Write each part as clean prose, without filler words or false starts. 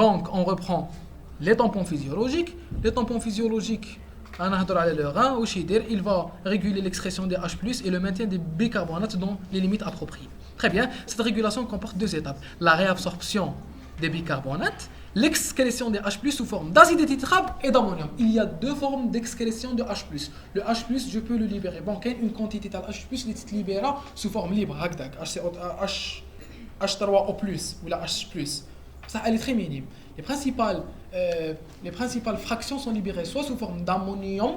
Donc, on reprend les tampons physiologiques. Les tampons physiologiques, le rein, il va réguler l'excrétion des H+, et le maintien des bicarbonates dans les limites appropriées. Très bien, cette régulation comporte deux étapes. La réabsorption des bicarbonates, l'excrétion des H+, sous forme d'acide tétrable et d'ammonium. Il y a deux formes d'excrétion de H+. Le H+, je peux le libérer. Bon, il y a une quantité de H+, qui se libère sous forme libre, H3O+, ou la H+. Ça, elle est très minime. Les principales fractions sont libérées soit sous forme d'ammonium,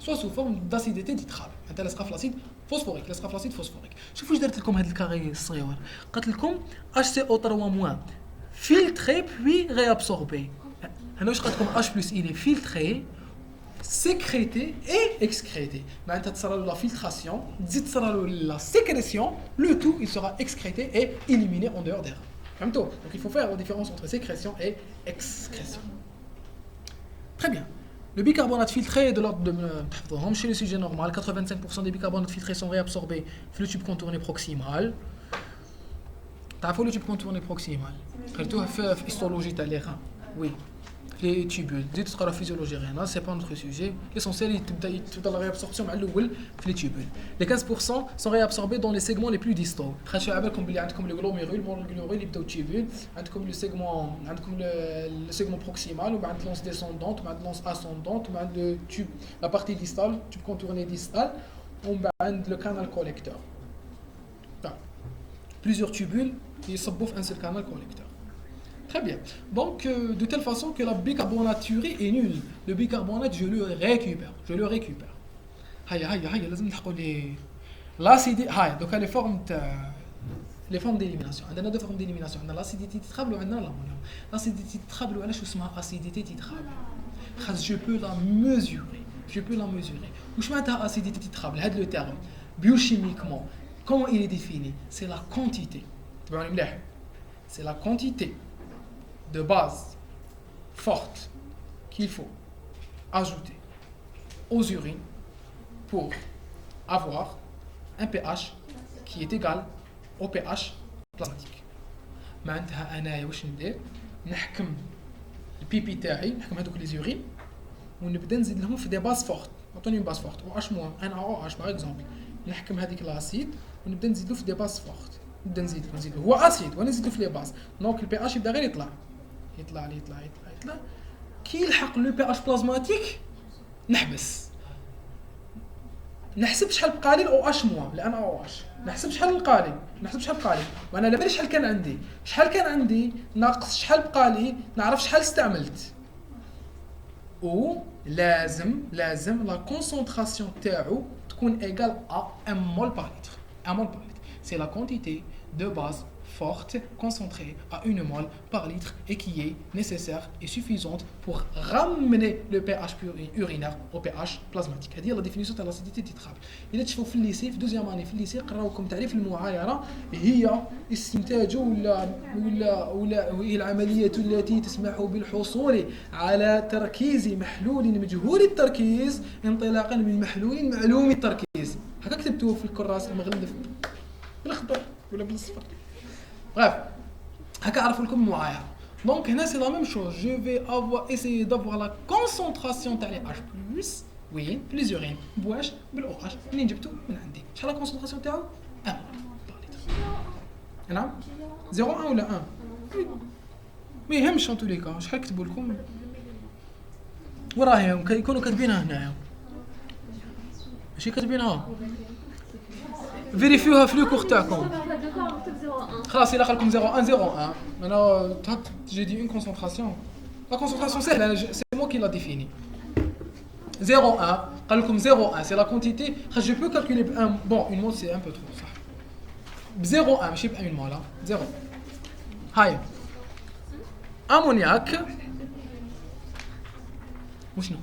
soit sous forme d'acidité tétrable. مثلا الاسقاف الاسيد فوسفوريك الاسقاف الاسيد فوسفوريك. شوفوا واش درت لكم هذا الكاري الصغير. قالت لكم HCO3- filtré puis réabsorbé. هنا واش قالت لكم H+ il est filtré, sécrété et excrété. معناتها تصرى له la filtration, تزيد تصرى له la sécrétion, le tout il sera excrété et éliminé en dehors d'air. Donc il faut faire la différence entre sécrétion et excrétion. Très bien. Le bicarbonate filtré est de l'ordre de... Chez le sujet normal, 85% des bicarbonates filtrés sont réabsorbés dans le tube contourné proximal. Tu sais le tube contourné proximal. Tu as histologie de l'air. Oui. Les tubules. Dites ce que la physiologie rénale, ce n'est pas notre sujet. L'essentiel est de la réabsorption dans les tubules. Les 15% sont réabsorbés dans les segments les plus distaux. Comme le glomérules, les tubules, comme le segment proximal, ou l'anse descendante, ou l'anse ascendante, ou le tube, la partie distale, tube contourné distal, ou le canal collecteur. Plusieurs tubules qui sont un seul canal collecteur. Très bien. Donc, de telle façon que la bicarbonaturie est nulle. Le bicarbonate, je le récupère. L'acide... Donc, les formes d'élimination. On a deux formes d'élimination. On a l'acidité tétrable et on a l'ammonium. L'acidité tétrable, on a l'acidité tétrable. Je peux la mesurer. Où je mets l'acidité tétrable, c'est le terme. Biochimiquement, comment il est défini? C'est la quantité. C'est la quantité de base forte qu'il faut ajouter aux urines pour avoir un pH qui est égal au pH plasmatique. معناتها انايا واش ندير نحكم البيبي تاعي نحكم هذوك لي زورين ونبدا نزيد لهم في دي باز فورت عطوني باز فورت او اش موان ان او اش باغ اكزومبل نحكم هذيك لاسيد ونبدا نزيد له في دي باز فورت نبدا نزيد له هو اسيد وانا نزيد له في لي باز دونك البي اش يبدا غير يطلع كي يلحق لو بي اش بلازماتيك نحسب شحال بقى لي او اش موان لان او اش نحسب شحال بقى لي وانا لا بالي شحال كان عندي ناقص شحال بقى لي نعرف شحال استعملت و لازم لا كونسونطراسيون تاعو تكون ايغال ا 1 mol par litre. C'est la quantité de base forte concentrée à 1 mol par litre et qui est nécessaire et suffisante pour ramener le pH urinaire au pH plasmatique. هذه la définition de l'acidité tétrable. إذا تشوفوا في الليسي في دوزيام اني في الليسي قراوكم تعريف المعايره هي استنتاج ولا هي العمليه التي تسمح بالحصول على تركيز محلول مجهول التركيز انطلاقا من محلول معلوم التركيز. هكا كتبتوه في الكراس المغلف بالاخضر ولا بالاصفر. Bref, هكا عرفوا لكم المعايره. Donc هنا c'est la même chose. Je vais essayer d'avoir la concentration تاع لي H+, وين في لي زورين بواش بالاو اش منين جبتو من عندي. شحال لا كونسونطراسيون تاعو 1 نعم 0.1 ولا 1 ما يهمش ان تولي كا. شحال كتبوا لكم وراهم كيكونوا كاتبينها هنايا ماشي كاتبينها فيريفيوها في لو كور تاعكم. خلاص إلا قال لكم 0.1 انا جي دي اون كونسونطراسيون. لا كونسونطراسيون سهله سي مو كي لا ديفيني. 0.1 قال لكم 0.1 سي لا كونتيتي. je peux calculer ب 1 bon une mol c'est un peu trop صح ب 0.1 ماشي ب 1 mol 0. هاي امونياك وشنو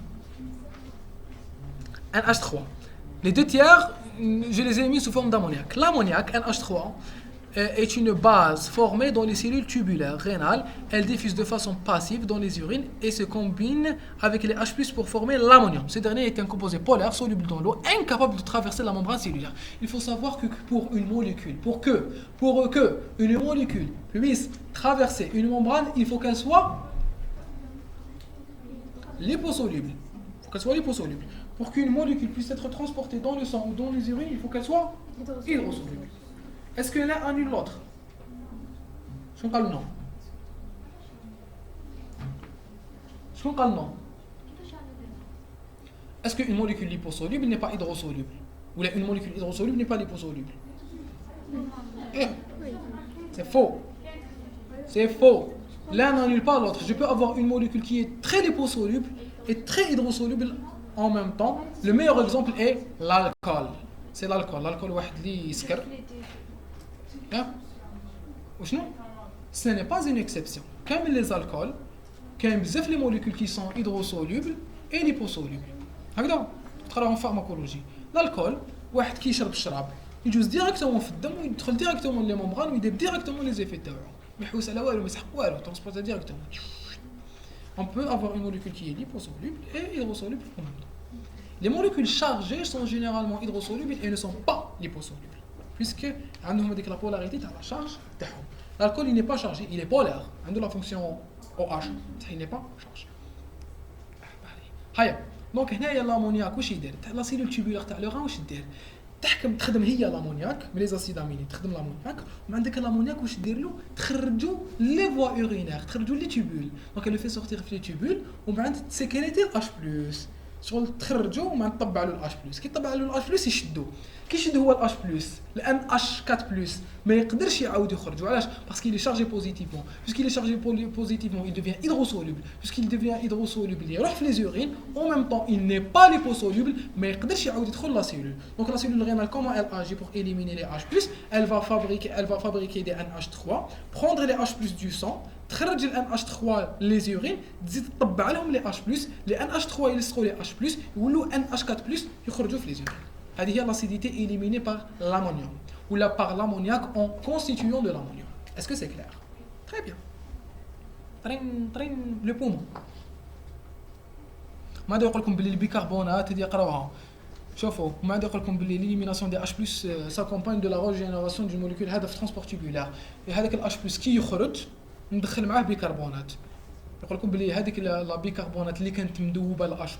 NH3. Les deux tiers, je les ai mis sous forme d'ammoniac. L'ammoniac, NH3, est une base formée dans les cellules tubulaires rénales. Elle diffuse de façon passive dans les urines et se combine avec les H+ pour former l'ammonium. Ce dernier est un composé polaire soluble dans l'eau, incapable de traverser la membrane cellulaire. Il faut savoir que pour que une molécule puisse traverser une membrane, il faut qu'elle soit liposoluble. Pour qu'une molécule puisse être transportée dans le sang ou dans les urines, il faut qu'elle soit hydrosoluble. Est-ce que l'un annule l'autre? شنو قال non? شنو قال non? Est-ce qu'une molécule liposoluble n'est pas hydrosoluble? Ou une molécule hydrosoluble n'est pas liposoluble? C'est faux. C'est faux. L'un n'annule pas l'autre. Je peux avoir une molécule qui est très liposoluble et très hydrosoluble en même temps. Le meilleur exemple est l'alcool. C'est l'alcool. L'alcool واحد اللي يسكر. Ce n'est pas une exception. Comme les alcools, كاين بزاف les molécules qui sont hydrosolubles et liposolubles. هكذا تقراهم في pharmacologie. L'alcool واحد كيشرب الشراب يجوز ديريكتومون في الدم ويدخل ديريكتومون لي ممبران ويدير ديريكتومون لي زيفي تاعو. ما يحوس على والو ما يسحق والو ترانسبورت ديريكتومون. On peut avoir une molécule qui est liposoluble et hydrosoluble en même temps. Les molécules chargées sont généralement hydrosolubles et ne sont pas liposolubles. Puisque عندهم هذيك la polarité تاع la charge تاعهم. L'alcool il n'est pas chargé, il est polaire. عنده la fonction OH, il n'est pas chargé. هيا دونك هنايا لامونياك واش يدير؟ تاع لا سيلول تيبولار تاع لو غان واش دير؟ تخدم هي لامونياك من لي زاسيد اميني تخدم لامونياك ومن عندك لامونياك واش دير له؟ تخرجوا لي فوا اورينير تخرجوا لي تيبول دونك لو في سورتير في لي تيبول ومن بعد تسكريتي الاش بلس شغل تخرجوا ومن طبع له الاش بلس كي طبع له الاش بلس يشدوا كيشد هو الاش بلس لان اش 4 بلس ما يقدرش يعاود يخرج علاش باسكو il est chargé positivement puisqu'il est chargé positivement il devient hydrosoluble puisqu'il devient hydrosoluble يروح في les urines en même temps il n'est pas liposoluble ما يقدرش يعاود يدخل لا سيلول donc la cellule rénale comment elle agit pour éliminer les H+ elle va fabriquer des NH3 prendre les H+ du sang تخرج ال NH3 les urines تزيد تطبع لهم les H+ les NH3 يلصقوا les H+ يولوا NH4+ يخرجوا في les urines. هذه هي l'acidité éliminée par l'ammonium ou par l'ammoniac en constituant de l'ammonium. Est-ce que c'est clair? Très bien. Le poumon. ما يقول لكم باللي البيكربونات هذه قراوها. شوفوا ما يقول لكم باللي l'élimination des H+ s'accompagne de la régénération d'une molécule هذا في transport tubulaire. هذاك ال H+ كي يخرج ندخل معاه بيكربونات. يقول لكم باللي هذيك لا بيكربونات اللي كانت مذوبه ال H+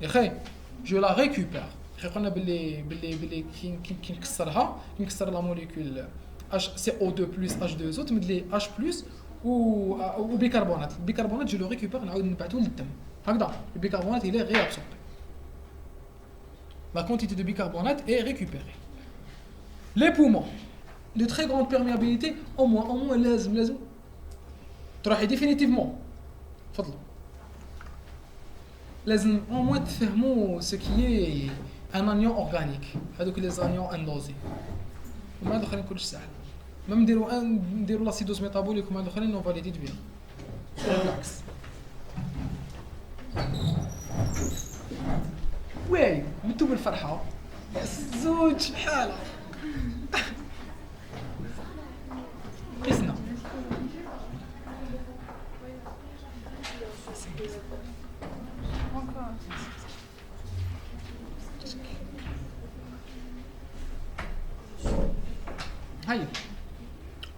يا اخي je la récupère. قلنا باللي كي نكسر لا موليكول CO2 plus H2O تمد لي H+ وبيكربونات البيكربونات جو لو ريكوبير نعاود نبعثو للدم هكذا البيكربونات il est réabsorbé la quantité de bicarbonate est récupérée. Les poumons de très grande perméabilité au moins لازم تروحي définitivement تفضلوا لازم au moins تفهموا ce qui est un anion organique هذوك les anions endosés وما هذا خلينا كلش سهل ما نديروا لاسيدوز ميتابوليك وما هذا خلينا نو فاليدي بيان بالعكس وي متو بالفرحه زوج حاله قسنا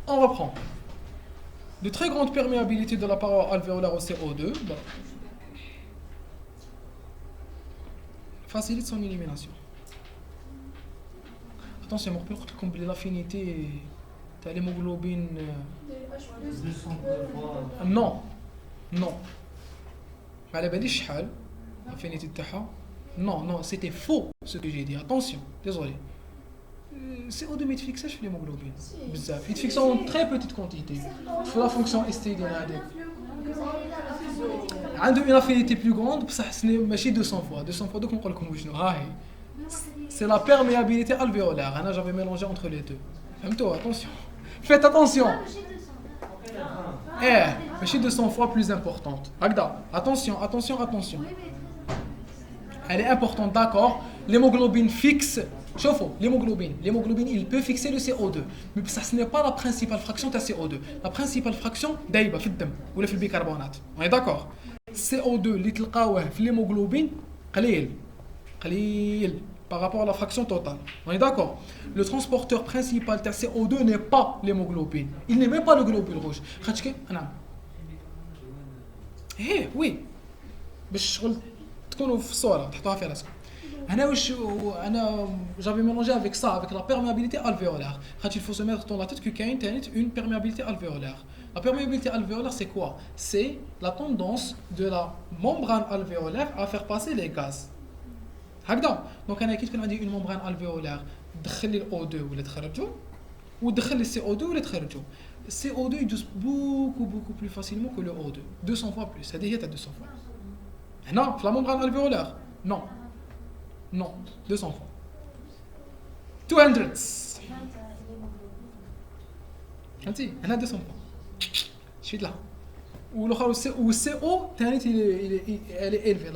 On reprend. De très grande perméabilité de la paroi alvéolaire au CO2 facilite son élimination. Attention, je vais vous dire l'affinité de l'hémoglobine. Non. Mais elle est شحال l'affinité تاعها. Non, c'était faux ce que j'ai dit. Attention, désolé. CO2 ما يتفيكساش في الهيموغلوبين بزاف يتفيكسا en très petite quantité في la fonction ST ديال هذاك عنده une affinité plus grande بصح ماشي 200 fois دوك نقول لكم شنو ها هي c'est la perméabilité alvéolaire انا j'avais mélangé entre les deux فهمتوا faites attention ماشي 200 fois plus importante هكذا attention elle est importante d'accord l'hémoglobine fixe Chauffe, l'hémoglobine, il peut fixer le CO2, mais ça ce n'est pas la principale fraction de CO2. La principale fraction دايبه في الدم ولا في البيكربونات. On est d'accord. CO2 اللي تلقاوه في l'hémoglobine قليل par rapport à la fraction totale. On est d'accord. Le transporteur principal de CO2 n'est pas l'hémoglobine. Il n'est même pas le globule rouge. خاطش نعم. oui. باش شغل تكونوا في الصوره تحطوها في راسكم. J'avais mélangé avec ça, avec la perméabilité alvéolaire. Il faut se mettre dans la tête qu'il y a une perméabilité alvéolaire. La perméabilité alvéolaire, c'est quoi? C'est la tendance de la membrane alvéolaire à faire passer les gaz. Donc, on a une membrane alvéolaire, le O2 ou le تخرجوا, ou le CO2 ou le تخرجوا. Le CO2 il douce beaucoup plus facilement que le O2, 200 fois plus. C'est-à-dire 200 fois. Non, la membrane alvéolaire, non. Non, 200 fois. 200. فهمتي؟ هنا 200 fois. شفت لها. والاخر CO elle est élevée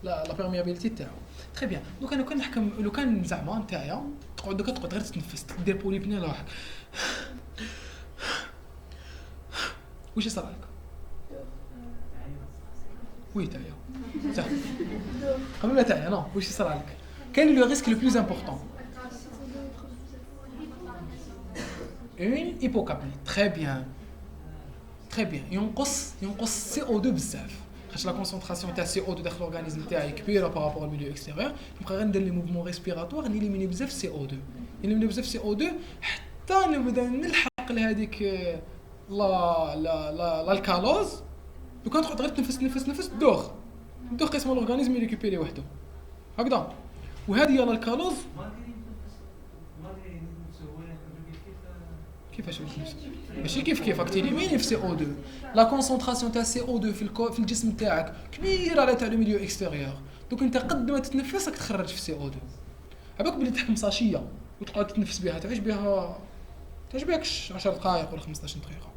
la perméabilité تاعو. Très bien. Donc انا كان نحكم لو كان زعما نتايا تقعد غير تتنفس دير بوليبني لروحك. واش يصرى لك؟ Oui, تاعيا. قبل ما تاعيا نو واش يصرى لك؟ Quel est le risque le plus important? Une hypocapnie. Très bien. Très bien. ينقص CO2 بزاف. خاطر la concentration تاع CO2 داخل l'organisme تاعي كبيره par rapport au milieu extérieur. نبقى غير ندير لي موفمون ريسبيراتوار نيليميني بزاف CO2. نيليميني بزاف CO2 حتى نبدا نلحق لهذيك لا الكالوز. لو كان تقعد غير تنفس دوخ قسم الاورغانيزم يريكوبيري وحده هكذا وهذه هي الكالوز كيفاش ماشي كيف راك تيليميني في سي او 2 لا كونسونطراسيون تاع سي او 2 في الجسم تاعك كبيره على تاع لو ميليو اكستيريور دوك انت قد ما تتنفس راك تخرج في سي او 2 عباك بلي تحكم ساشيه وتقعد تتنفس بها تعيش بها 10 دقائق ولا 15 دقيقه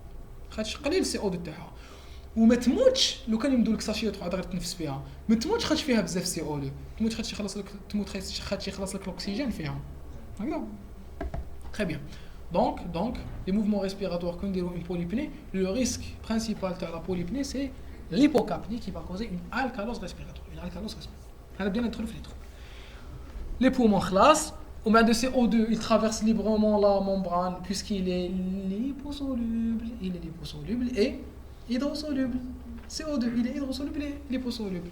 خاطش قليل السي او 2 تاعها وما تموتش لو كان يمدوا لك ساشيه تقعد غير تنفس فيها ما تموتش خاطش فيها بزاف سي او 2 تموت خاطش يخلص لك الاكسجين فيها هكذا très bien donc les mouvements respiratoires quand on a une polypnée le risque principal de la polypnée c'est l'hypocapnie qui va causer une alcalose respiratoire هذا بدينا ندخلوا في les troubles les poumons خلاص ومع de CO2 il traverse librement la membrane puisqu'il est liposoluble et hydrosoluble. CO2, il est hydrosoluble et liposoluble.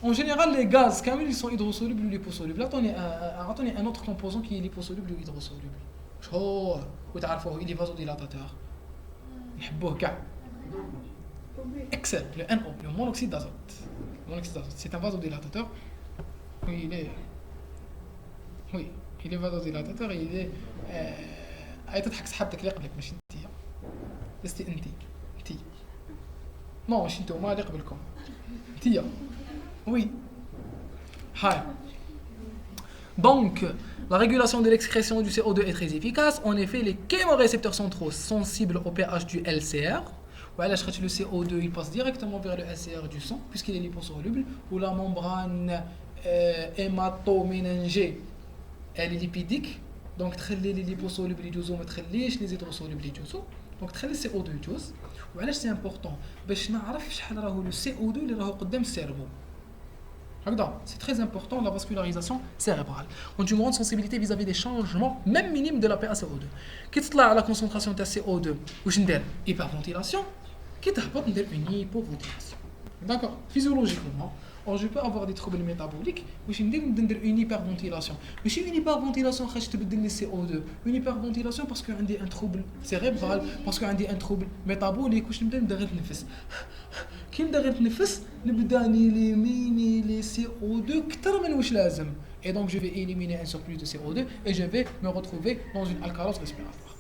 En général, les gaz, quand ils sont hydrosolubles ou liposolubles, attendez un autre composant qui est liposoluble ou hydrosoluble. Vous savez, il est vasodilateur. نحبوه كاع. Excel, le NO, le monoxyde d'azote. C'est un vasodilateur. Il est vasodilateur et il est أي تضحك سحبتك اللي قبلك ماشي انتي. لستي انتي. Non, ماشي نتوما اللي قبلكم. انتيا. Oui. Hi. Donc, la régulation de l'excrétion du CO2 est très efficace. En effet, les chémorécepteurs centraux sensibles au pH du LCR. Voilà, je le CO2, il passe directement vers le LCR du sang, puisqu'il est liposoluble, ou la membrane hématoméningée, elle est lipidique. Donc, les liposolubles يجوزوا ما تخليش les hydrosolubles يجوزوا. Donc, تخلي CO2 يجوز. وعلاش سي امبورطون باش نعرف شحال راهو لو سي او 2 اللي راهو قدام السيرفو هكذا سي تري امبورطون لا فاسكولاريزاسيون سيريبرال وانت مون سنسيبيليتي فيزافي دي شانجمون ميم مينيم دو لا بي ا سي او 2 كي تطلع على كونسونطراسيون تاع سي او 2 واش ندير هيبر فونتيلاسيون كي تهبط ندير اون هيبو فونتيلاسيون داكور فيزيولوجيكمون or je peux avoir des troubles métaboliques واش ندير une hyperventilation ماشي une hyperventilation خاطش تبدل لي CO2 une hyperventilation parce que عندي un trouble cérébral parce que عندي un trouble métabolique واش نبدا غير نتنفس كي نبدا غير نتنفس نبدا نيليميني لي CO2 اكثر من واش لازم et donc je vais éliminer un surplus de CO2 et je vais me retrouver dans une alcalose respiratoire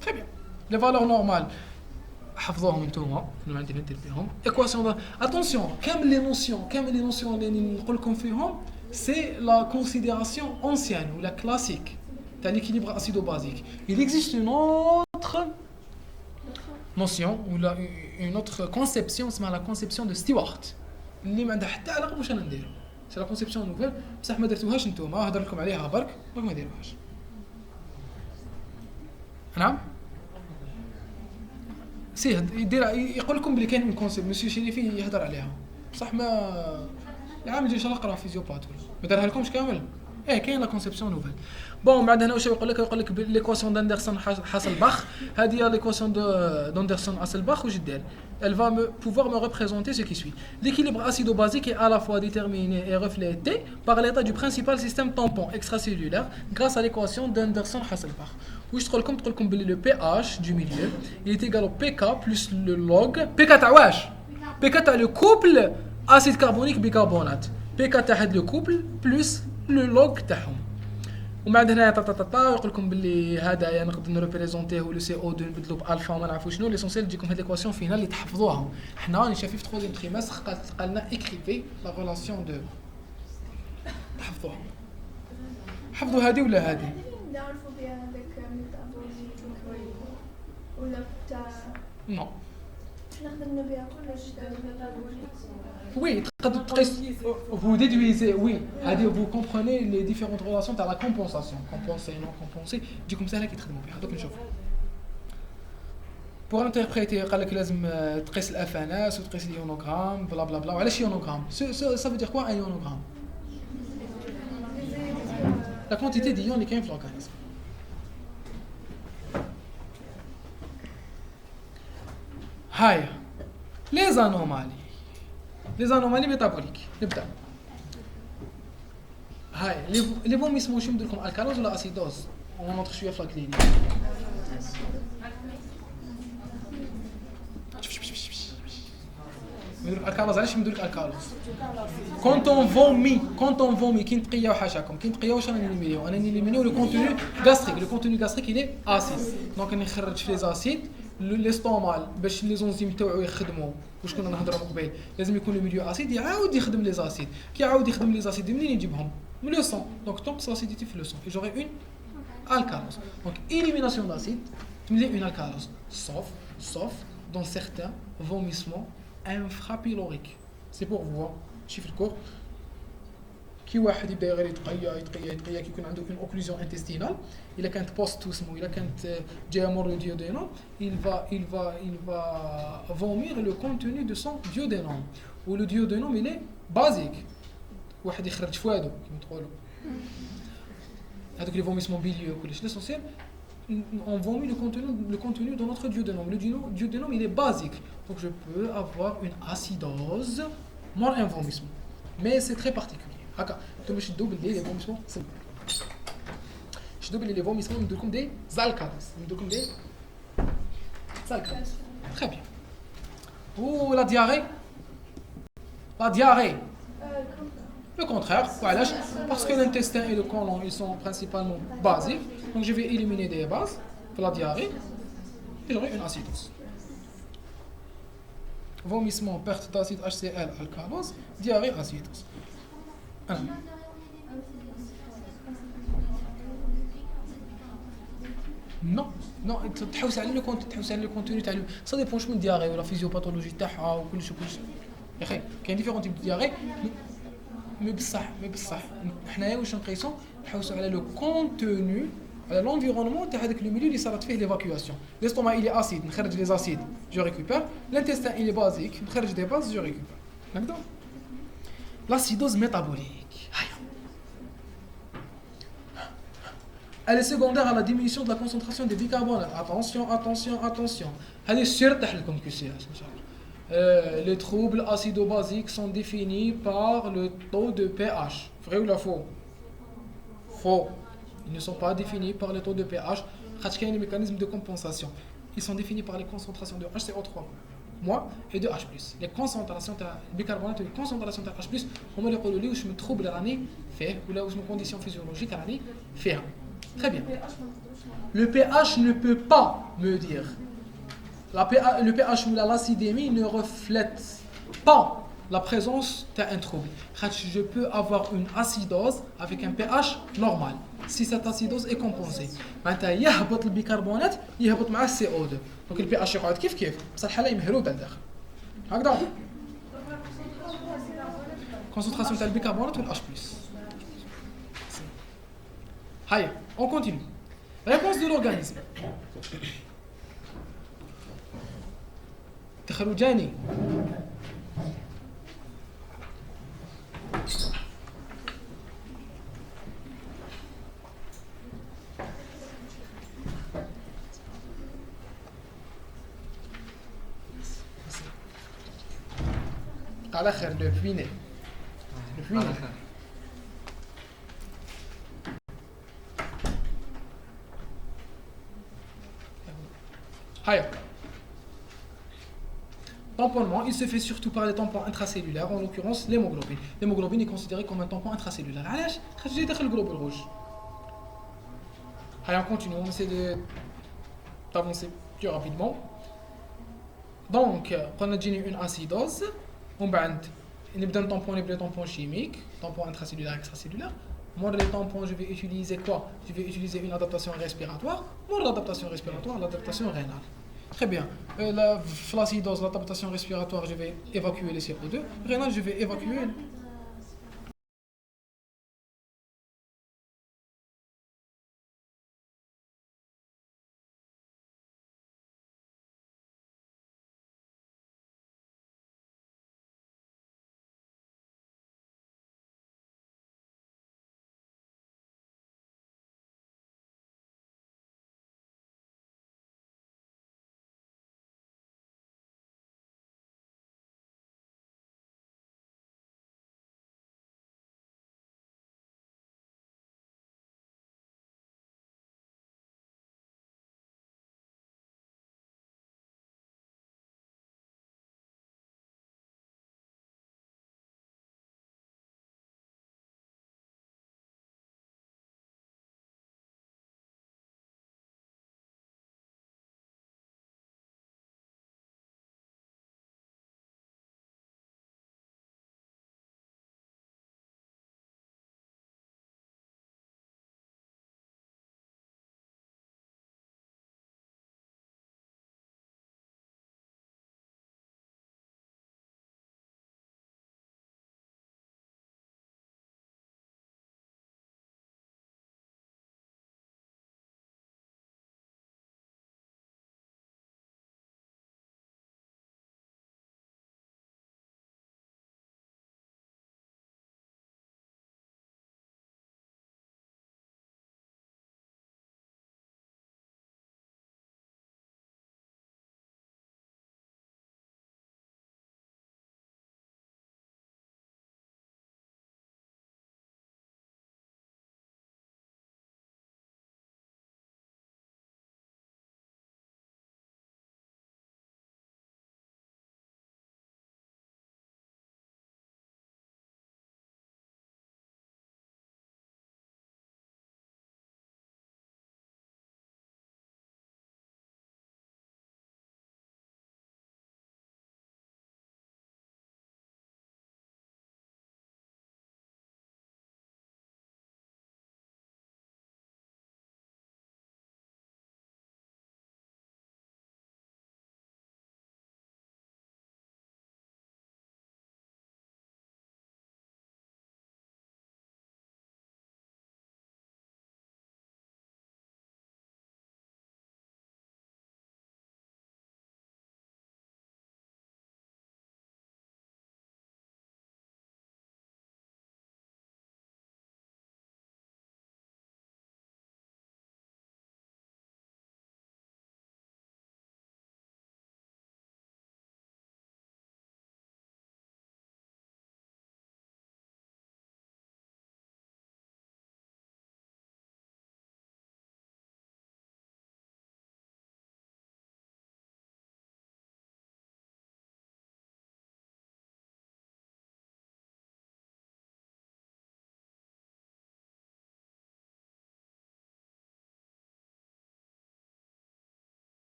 très bien les valeurs normales حفظوهم انتوما اللي عندي ندير بهم ايكواسيون اتونسيون كامل لي نوسيون اللي نقول لكم فيهم سي لا كونسيديراسيون اونسيان ولا كلاسيك تاع ليكيليبر اسيدو بازيك il existe une autre notion ولا une autre conception اسمها la conception de Stewart اللي ما عندها حتى علاقه واش انا ندير سي لا كونسيبسيون نوفيل بصح ما درتوهاش نتوما هضر لكم عليها برك ما ديروهاش. نعم سي يدير يقول لكم بلي كاين اون كونسيبت مسيو شريفي يهضر عليها بصح ما العام الجاي ان شاء الله نقرا فيزيوبات ولا ما دارها لكمش كامل. كاين لا كونسيبسيون نوفيل. بون بعد هنا واش يقول لك ليكواسيون d'aAnderson Hasselbalch هذه هي ليكواسيون d'Anderson Hasselbalch واش دير elle va pouvoir me représenter ce qui suit. L'équilibre acido-basique est à la fois déterminé et reflété par l'état du principal système tampon extracellulaire grâce à l'équation d'Anderson Hasselbalch. واش تقول لكم بلي le pH du milieu il est égal au pK plus le log pK تاع واش pK تاع le couple acide carbonique bicarbonate pK تاع هاد le couple plus le log تاعهم. ومن بعد هنا يقول لكم باللي هذا نقدر نريبريزونتيه لو سي او 2 نبدلو بالفا وما نعرفوا شنو ليسونسيال تجيكم هاد ليكواسيون فينا اللي تحفظوها. حنا راني شايفين في 3 تريمستر قال لنا اكريفي لا ريلاسيون دو تحفظوها. حفظوا هذه ولا هذه نعرفوا بها هذاك ميتابوليزم ولا تاع نو نخدمنا بها كلش Oui, vous déduisez, oui, vous comprenez les différentes relations dans la compensation, compensé, non compensé, du comme ça là qui traite bien. Donc نشوف. Pour interpréter, قال لك لازم تقيس الافاناس وتقيس اليونوغرام بلا بلا بلا. وعلاش يونوغرام؟ Ça veut dire quoi un ionogramme? La quantité d'ions اللي كاين في l'organisme. هاي les anomalies. Les anomalies métaboliques. نبدا. هاي لي فوميسمون شنو ندير لكم الكالوز ولا اسيدوز؟ ونونطخ شويه في الكلينيك. ندير الكالوز علاش ندير الكالوز؟ كونت اون فومي كي نتقياو حاشاكم كي نتقياو واش راني نيميليو انا نيميليو لو كونتوني غاستريك لو كونتوني غاستريك il est acide دونك نخرج في لي زاسيد ليستومال باش لي زونزيم تاعو يخدموا واش كنا نهضروا من قبيل لازم يكون الميليو اسيد يعاود يخدم لي زاسيد كي يعاود يخدم لي زاسيد منين يجيبهم من لو سون دونك تنقص لاسيديتي في لو سون جوري اون alcalose donc élimination d'acide تملي une alcalose sauf dans certains vomissements infrapyloriques c'est pour vous chiffre court كي واحد يبدا غير يتقيا كي يكون عنده une occlusion intestinale الا كانت بوست اسمو الا كانت جايه مور ديودينوم il va vomir le contenu de son duodénum و le duodénum il est basique واحد يخرج فوادو كيما تقولوا هذوك لي فوميسمون بيليو كلش l'essentiel on vomit le contenu de notre duodénum le duodénum il est basique donc je peux avoir une acidose moins un vomissement mais c'est très particulier هكا انتم شدوا باللي لي فوميسمون شدوا باللي لي فوميسمون ندير لكم دي زالكالوز ندير لكم دي زالكالوز très bien ou la diarrhée le contraire وعلاش parce que l'intestin et le côlon ils sont principalement basiques donc je vais éliminer des bases pour la diarrhée et j'aurai une acidose vomissement perte d'acide HCl alcalose diarrhée acidose non تحوس على لو كونتوني تاع سا ديبون شمن دياري ولا فيزيوباثولوجي تاعها وكلش يا اخي كاين ديفيرون تيب دياري مي بصح حنايا واش نقيسو نحوسوا على لو كونتوني على لونفيرونمون تاع هذاك لو ميليو اللي صارت فيه ليفاكيواسيون ليستوما ايلي اسيد نخرج لي زاسيد جو ريكوبير لانتستان ايلي بازيك نخرج دي باز جو ريكوبير هكذا l'acidose métabolique. Elle est secondaire à la diminution de la concentration des bicarbonates. Attention. Elle est sûre que les troubles acido-basiques sont définis par le taux de pH. Vrai ou la faux? Faux. Ils ne sont pas définis par le taux de pH. Il y a des mécanismes de compensation. Ils sont définis par les concentrations de HCO3. et de H+. Les concentrations de bicarbonate et les concentrations de H+, on me les dit où je me trouble l'année fait ou là où je me condition physiologique à l'année fait. Très bien. Le pH ne peut pas me dire. Le pH ou l'acidémie ne reflète pas la présence d'un trouble. Je peux avoir une acidose avec un pH normal si cette acidose est compensée. Maintenant, il y a le bicarbonate, il y a le CO2. Donc le pH يقعد كيف بصح الحاله يمهلوا لداخل هكذا concentration تاع البيكربونات والH+. Allez, on continue. Réponse de l'organisme. تخرجاني. على خير le puiner. Le puiner. Allez. Tamponnement, il se fait surtout par les tampons intracellulaires, en l'occurrence l'hémoglobine. L'hémoglobine est considérée comme un tampon intracellulaire. علاش؟ خاطر جاي داخل الجلوبول rouge. Allez, on continue, on essaie d'avancer plus rapidement. Donc, on a une acidose. On va نبدا نبدا tampon chimique, tampon intracellulaire, extracellulaire. Moi, les tampons, je vais utiliser quoi? Je vais utiliser une adaptation respiratoire. Moi, l'adaptation respiratoire, l'adaptation rénale. Très bien. La flacidose, l'adaptation respiratoire, je vais évacuer les CO2. Rénale, je vais évacuer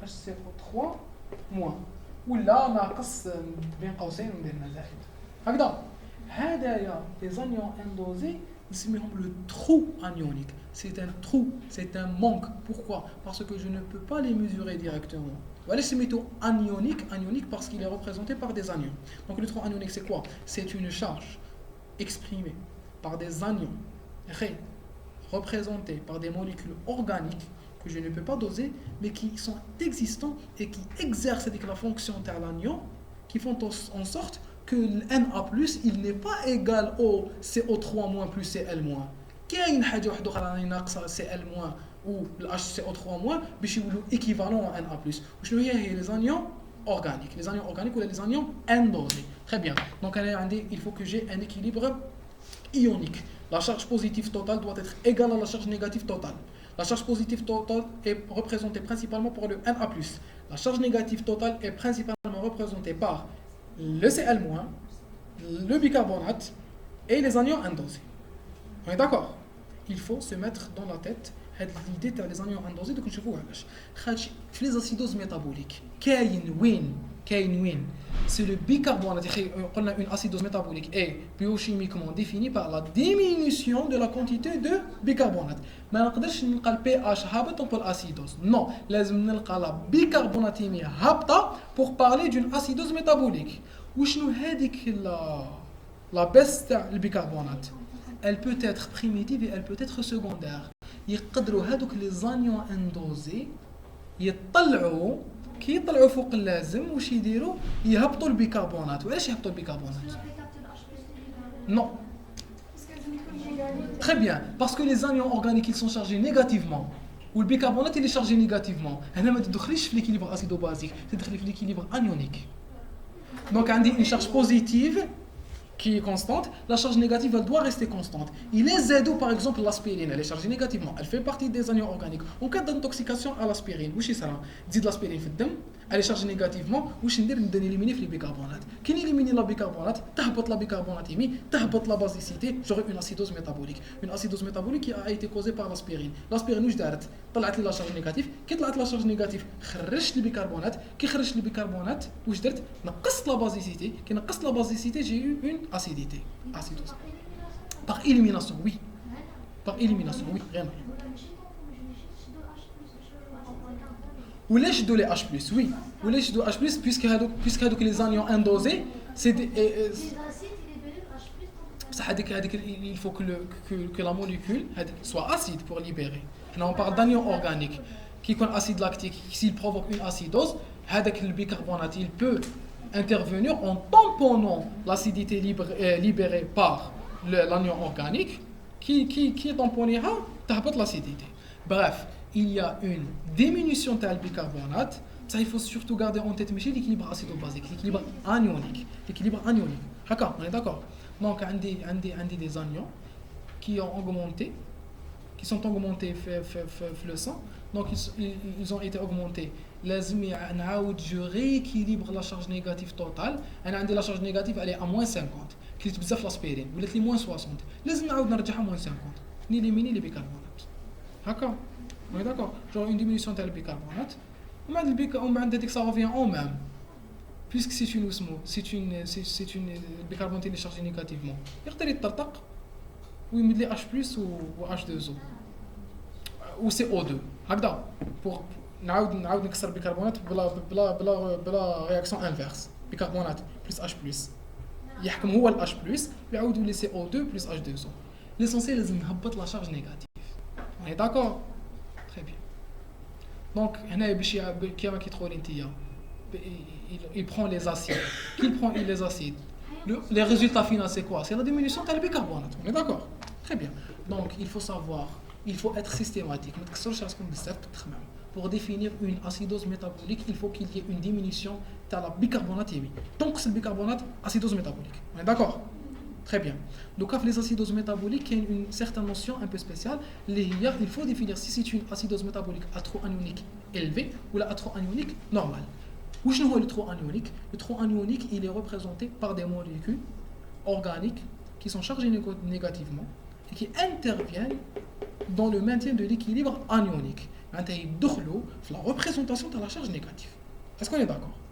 HCO3 moins ولا ناقص بين قوسين وديرنا زائد هكذا. هذايا لي زانيون اندوزي نسميهم le trou anionique. C'est un trou, c'est un manque. Pourquoi? Parce que je ne peux pas les mesurer directement. Voilà, c'est métaux anionique, anionique parce qu'il est représenté par des anions. Donc le trou anionique c'est quoi? C'est une charge exprimée par des anions représentés par des molécules organiques que je ne peux pas doser, mais qui sont existants et qui exercent la fonction de l'anion, qui font en sorte que le Na+, il n'est pas égal au CO3- plus Cl-. كاين حاجه واحده اخرى ناقصه Cl- ou HCO3- باش يولوا équivalent à Na+. وشنو هي les anions organiques, les anions organiques ou les anions endosés. Très bien. Donc il faut que j'ai un équilibre ionique. La charge positive totale doit être égale à la charge négative totale. La charge positive totale est représentée principalement par le Na+. La charge négative totale est principalement représentée par le Cl-, le bicarbonate et les anions endosés. On est d'accord? Il faut se mettre dans la tête l'idée des anions endosés. Donc نشوفوا علاش خاطش في les acidoses métaboliques كاين وين c'est le bicarbonate. On a une acidose métabolique est biochimiquement définie par la diminution de la quantité de bicarbonate. ما نقدرش نلقى البي اتش هابط ونقول acidose. Non, لازم نلقى la bicarbonathémie هابطه pour parler d'une acidose métabolique. وشنو هذيك la baisse تاع البيكربونات؟ Elle peut être primitive et elle peut être secondaire. يقدروا هذوك les anions endosés يطلعوا كي يطلعوا فوق اللازم واش يديروا؟ يهبطوا البيكربونات. وعلاش يهبطوا البيكربونات؟ Non. Très bien, parce que les anions organiques ils sont chargés négativement ou le bicarbonate il est chargé négativement. هنا ما تدخليش في l'équilibre acido-basique, تدخلي في l'équilibre anionique. Donc عندي une charge positive qui est constante, la charge négative elle doit rester constante. Il est ZO par exemple l'aspirine, elle est chargée négativement, elle fait partie des anions organiques. En cas d'intoxication à l'aspirine, واش يصرا؟ تزيد l'aspirine في الدم, elle est chargée négativement, واش ندير؟ نبدا نيليميني في لي بيكربونات. كي نيليميني لا بيكربونات تهبط لا بيكربوناتيمي, تهبط la basicité, j'aurai une acidose métabolique. Une acidose métabolique qui a été causée par l'aspirine. L'aspirine واش دارت؟ طلعت لي لا شارج نيجاتيف, كي طلعت لا شارج نيجاتيف خرجت لي بيكربونات, كي خرجت لي بيكربونات واش درت؟ نقصت لا basicité, كي نقصت لا basicité j'ai eu une acidité. Acidose. Par élimination, oui. Par élimination, oui, vraiment. Ou les H+, oui. Ou les H+, puisque les anions endosés, c'est des... il faut que la molécule soit acide pour libérer. Là, on parle d'anions organiques qui sont acide lactique. S'il provoque une acidose, le bicarbonate, il peut intervenir en tamponnant l'acidité libérée par l'anion organique qui tamponnera l'acidité. Bref, il y a une diminution de bicarbonate. Ça, il faut surtout garder en tête l'équilibre acido-basique, l'équilibre anionique. L'équilibre anionique. D'accord, on est d'accord. Donc, on a des anions qui ont augmenté, qui sont augmentés le sang. Donc ils ont été augmentés. لازم نعاود je rééquilibre la charge négative totale. انا عندي la charge négative elle est à moins 50. كليت بزاف لاسبيرين ولات لي moins 60. لازم نعاود نرجعها moins 50. نيليميني لي بيكربونات. هكا. On est d'accord. Genre une diminution تاع البيكربونات. ومن بعد هذيك ça revient au même. Puisque c'est une osmo, c'est une bicarbonate اللي chargé négativement. يقدر يطرطق ويمد لي H+ و H2O. ou CO2 هكذا pour نعاود نكسر بيكربونات بلا رياكسيون انفيرس. بيكربونات plus H+ يحكم هو ال H+ يعاود يولي CO2 plus H2O. ليسونسيال لازم نهبط لا شارج نيجاتيف. On est d'accord? Très bien. Donc هنا باش كيما كيدخل نتيا il prend les acides. Qui prend les acides? Les résultats finaux c'est quoi? C'est la diminution de bicarbonate. On est d'accord? Très bien. Donc il faut savoir, il faut être systématique. Pour définir une acidose métabolique, il faut qu'il y ait une diminution de la bicarbonatémie. Donc c'est le bicarbonate, acidose métabolique. On est d'accord? Très bien. Donc les acidoses métaboliques, il y a une certaine notion un peu spéciale. Il faut définir si c'est une acidose métabolique à trop anionique élevé ou à trop anionique normal. Où je vois le trop anionique? Le trop anionique, il est représenté par des molécules organiques qui sont chargées négativement et qui interviennent dans le maintien de l'équilibre anionique. معناتها يدخلوا في لا ريبريزونطاسيون تاع لا شارج نيجاتيف. اسكو ني داكور؟